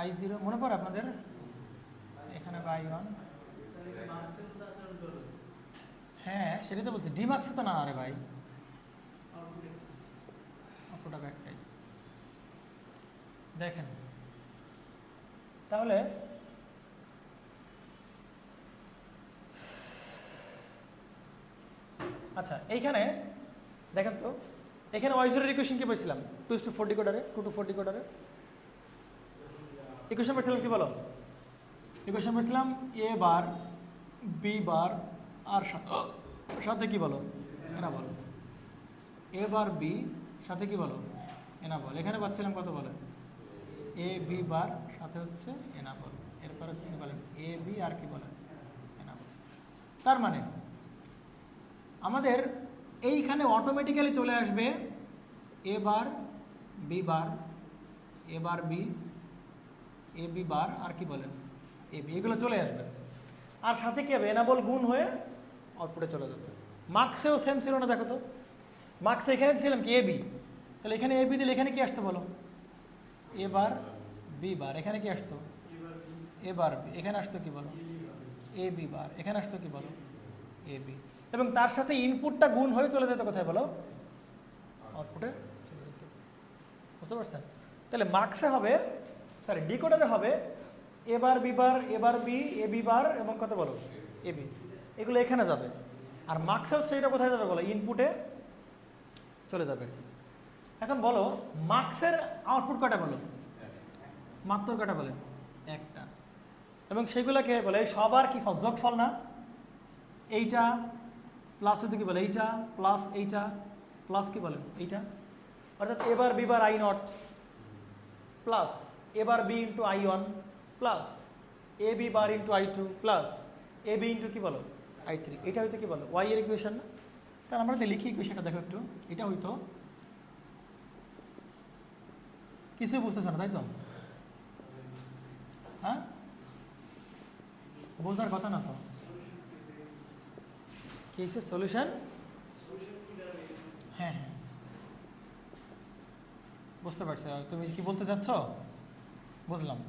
I0 মনে পড়ে আপনাদের, এখানে I1, হ্যাঁ সেটাই তো বলছি, ডি মার্কসে তো না, আরে ভাই অপরটা একটাই দেখেন। তাহলে আচ্ছা, এইখানে দেখেন তো, এখানে Y0 এর ইকুয়েশন কি পেয়েছিলাম 2 to 4 ডিকোডারে, 2 to 4 ডিকোডারে ইকুয়েশন পেয়েছিলাম কি বলো? ইকুয়েশন পেয়েছিলাম এ বার, বি বার, আর সাথে কি বলো এনাবল, এ বার বি সাথে কি বলো এনাবল। এখানে পাচ্ছিলাম কত বলে, এ বি বার সাথে হচ্ছে এনাবল, এরপর হচ্ছে কি বলেন এ বি, আর কি বলেন এনাবল। তার মানে আমাদের এইখানে অটোমেটিক্যালি চলে আসবে এ বার, বি বার, এ বার বি, এ বি বার, আর কি বলেন এ বি, এগুলো চলে আসবে। আর সাথে কি হবে, এনাবল গুণ হয়ে আউটপুটে চলে যাবে। মার্কসেও সেম ছিল না, দেখো তো, মার্কসে এখানে ছিলাম কি এ বি, তাহলে এখানে এ বি দিলে এখানে কি আসতো বলো, এ বার বি বার, এখানে কি আসতো এ বার বি, এখানে আসতো কি বলো এ বি বার, এখানে আসতো কি বলো এ বি, এবং তার সাথে ইনপুটটা গুণ হয়ে চলে যেত কোথায় বলো, আউটপুটে চলে যেত। বুঝতে পারছেন? তাহলে মার্কসে হবে, সরি ডিকোডারে হবে এ বার বি বার, এ বার বি, এ বি বার, এবং কত বলো এ বি, এগুলো এখানে যাবে। আর মার্কসেও সেইটা কোথায় যাবে বলো, ইনপুটে চলে যাবে। এখন বলো মার্কসের আউটপুট কটা বলো, মাত্র কটা বলেন, একটা। এবং সেগুলোকে বলে সবার কি ফল, যোগ ফল না, এইটা প্লাস হতে কি বলে এইটা, প্লাস এইটা প্লাস কি বলেন এইটা, অর্থাৎ এবার B bar I nought plus এবার B into I1 plus A B bar into I2 plus A B into কি বলো I3, এটা হয়তো কি বলো ওয়াই এর ইকুয়েশন না? তাহলে আমরা লিখি ইকুয়েশনটা, দেখো একটু, এটা হইতো কিছুই বুঝতেছ না তাই তো? হ্যাঁ, বোঝার কথা না তো। কি হচ্ছে সলিউশন? হ্যাঁ হ্যাঁ, বুঝতে পারছি। তুমি কি বলতে চাচ্ছ? বুঝলাম।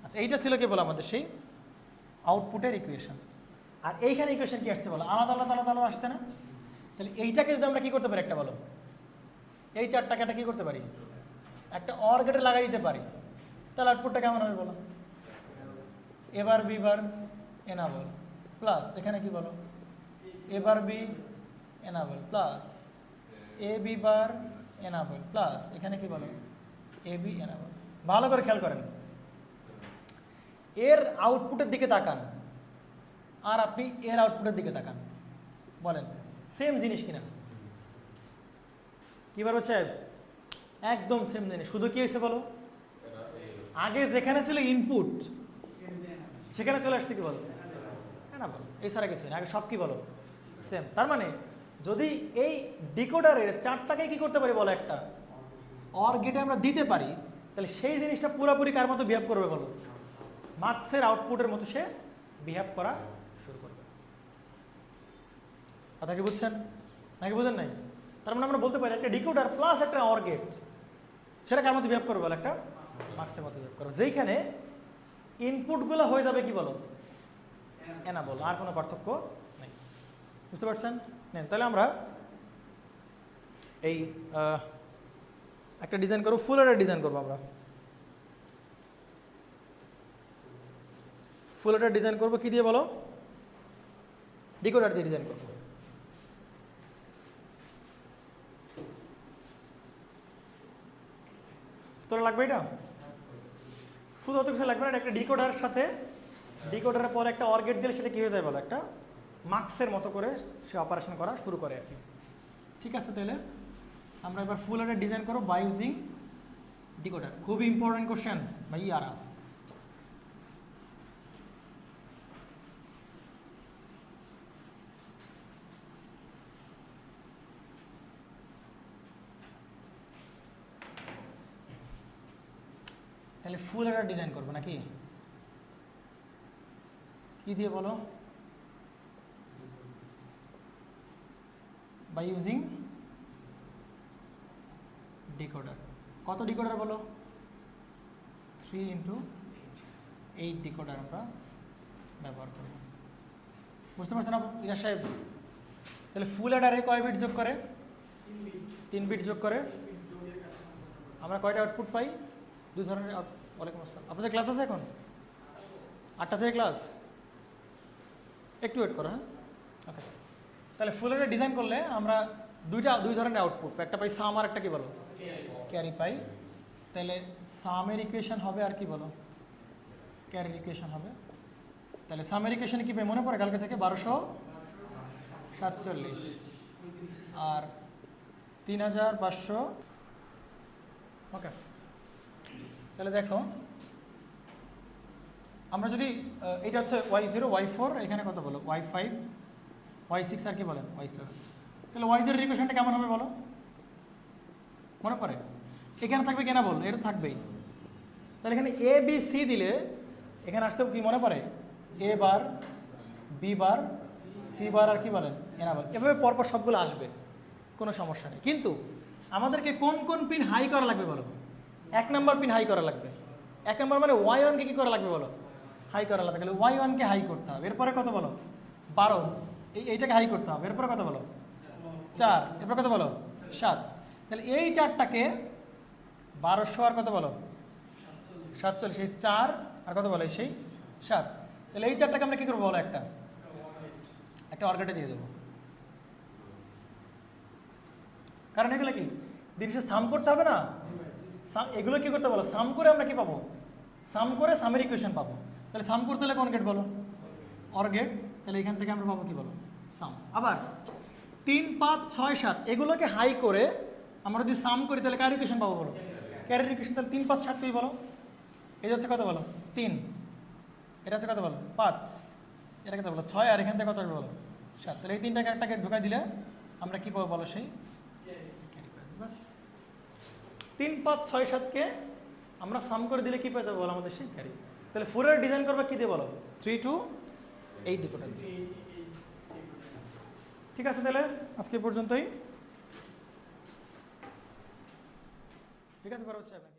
আচ্ছা, এইটা ছিল কি বলো আমাদের সেই আউটপুটের ইকুয়েশন। আর এইখানে ইকুয়েশন কি আসছে বলো? আলাদা আলাদা আলাদা আলাদা আসছে না? তাহলে এইটাকে যদি আমরা কি করতে পারি একটা বলো, এই চারটাকে একটা কি করতে পারি, একটা অর গেটে লাগাই দিতে পারি, তাহলে আউটপুটটা কেমন হবে বলো? A bar B bar enable plus এখানে কি বলো, A bar B enable plus A B bar enable plus এখানে কি বলো, এ বি এনাবল। ভালো করে খেয়াল করেন, এর আউটপুটের দিকে তাকান আর আপনি এর আউটপুটের দিকে তাকান, বলেন সেম জিনিস কিনা? কি বলবো সাহেব? একদম সেম জিনিস, শুধু কি হয়েছে বলো, আগে যেখানে ছিল ইনপুট সেখানে চলে আসছে কি বলো, হ্যাঁ না বলো, এছাড়া কিছু না, আগে সব কি বলো সেম। তার মানে যদি এই ডিকোডারের চারটাকে কি করতে পারি বলো, একটা অর গেটে আমরা দিতে পারি, তাহলে সেই জিনিসটা পুরোপুরি কার মতো বিহেভ করবে বলো, মার্কসের আউটপুটের মতো সে বিহেভ করা শুরু করবে। কথা কি বুঝছেন নাকি বুঝেন নাই? তার মানে আমরা বলতে পারি একটা ডিকোডার প্লাস একটা অর গেট, সেটা কার মতো বিহেভ করবে বলো, একটা মার্কসের মতো বিহেভ করবে, যেইখানে ইনপুটগুলো হয়ে যাবে কি বলো, এনাবল, আর কোনো পার্থক্য নেই। বুঝতে পারছেন? নেন তাহলে আমরা এই একটা ডিজাইন করবো, ফুল অ্যাডার ডিজাইন করবো আমরা। ফুল অ্যাডার ডিজাইন করবো কি দিয়ে বলো, ডিকোডার দিয়ে ডিজাইন করবো। তোরা লাগবে এটা, শুধু অত কিছু লাগবে না, একটা ডিকোডারের সাথে ডিকোডারের পরে একটা অর গেট দিলে সেটা কি হয়ে যায় বলো, একটা মার্কসের মতো করে সে অপারেশন করা শুরু করে আর কি। ঠিক আছে, তাহলে আমরা এবার ফুল অ্যাডার ডিজাইন করবো বাই ইউজিং ডিকোডার। খুবই ইম্পর্টেন্ট কোশ্চেন ভাইয়ারা। তাহলে ফুল অ্যাডার ডিজাইন করবো নাকি, কি দিয়ে বলো, বাই ইউজিং ডিকোডার। কত ডিকোডার বলো, 3x8 ডিকোডার আমরা ব্যবহার করি। বুঝতে পারছেন না ইরাজ সাহেব? তাহলে ফুল অ্যাডারে কয় বিট যোগ করে, 3 বিট যোগ করে। আমরা কয়টা আউটপুট পাই, দুই ধরনের। ওয়ালাইকুম আসসালাম। আপনাদের ক্লাস আছে এখন 8টা থেকে ক্লাস, একটু ওয়েট করো। হ্যাঁ ওকে, তাহলে ফুল অ্যাডার ডিজাইন করলে আমরা দুই ধরনের আউটপুট, একটা পাই সাম আর একটা কি বলো ক্যারি পাই। তাহলে সামের ইকুয়েশন হবে আর কি বলো ক্যারির ইকুয়েশন হবে। তাহলে সামের ইকুয়েশনে কি পাই মনে পড়ে কালকে থেকে, 1247 আর 3500। ওকে, তাহলে দেখো আমরা যদি এটা হচ্ছে y0 y4, এখানে কত বলো y5 y6 আর কি বলেন y7। তাহলে y0 এর ইকুয়েশনটা কেমন হবে বলো, মনে পড়ে? এখানে থাকবে কেনা বল, এটা থাকবেই। তাহলে এখানে এ বি সি দিলে এখানে আসতে কি মনে পড়ে, এ বার বি বার সি বার আর কি বলেন এনা বার, এভাবে পরপর সবগুলো আসবে, কোনো সমস্যা নেই। কিন্তু আমাদেরকে কোন কোন পিন হাই করা লাগবে বলো, 1 নম্বর পিন হাই করা লাগবে। 1 নম্বর মানে y1কে কি করা লাগবে বলো, হাই করা লাগবে। তাহলে y1কে হাই করতে হবে, এরপরে কত বলো 12, এইটাকে হাই করতে হবে, এরপরে কত বলো 4, এরপর কত বলো 7। তাহলে এই চারটাকে 1200 আর কত বলো 47, সেই 4 আর কত বলো সেই 7। তাহলে এই চারটাকে আমরা কি করবো বলো, একটা অর্গেটে দিয়ে দেবো। কারণ এগুলো কি জিনিসের সাম করতে হবে না, এগুলো কি করতে বলো সাম করে আমরা কি পাবো, সাম করে সামের ইকুয়েশন পাবো। তাহলে সাম করতে হলে কোন গেট বলো, অর গেট। তাহলে এখান থেকে আমরা পাবো কি বলো সাম। আবার 3 5 6 7 এগুলোকে হাই করে আমরা যদি সাম করি তাহলে কার ইকুয়েশন পাবো বলো, ক্যারির ইকুয়েশন। তাহলে 3 5 7 কি বলো, এটা হচ্ছে কত বলো 3, এটা হচ্ছে কত বলো 5, এটা কত বলো 6, আর এখান থেকে কত বলো 7। তাহলে এই তিনটাকে একটাকে ঢুকাই দিলে আমরা কি পাবো বলো সেই ক্যারি। বাস 3 5 6 7কে আমরা সাম করে দিলে কি পেয়ে যাবো বলো আমাদের শিক্ষারী। তাহলে 4 এর ডিজাইন করবা কি দিয়ে বলো, 3 to 8 ডিকোডার দিয়ে। ঠিক আছে, তাহলে আজকে পর্যন্তই। ঠিক আছে, পরবর্তী আপনাকে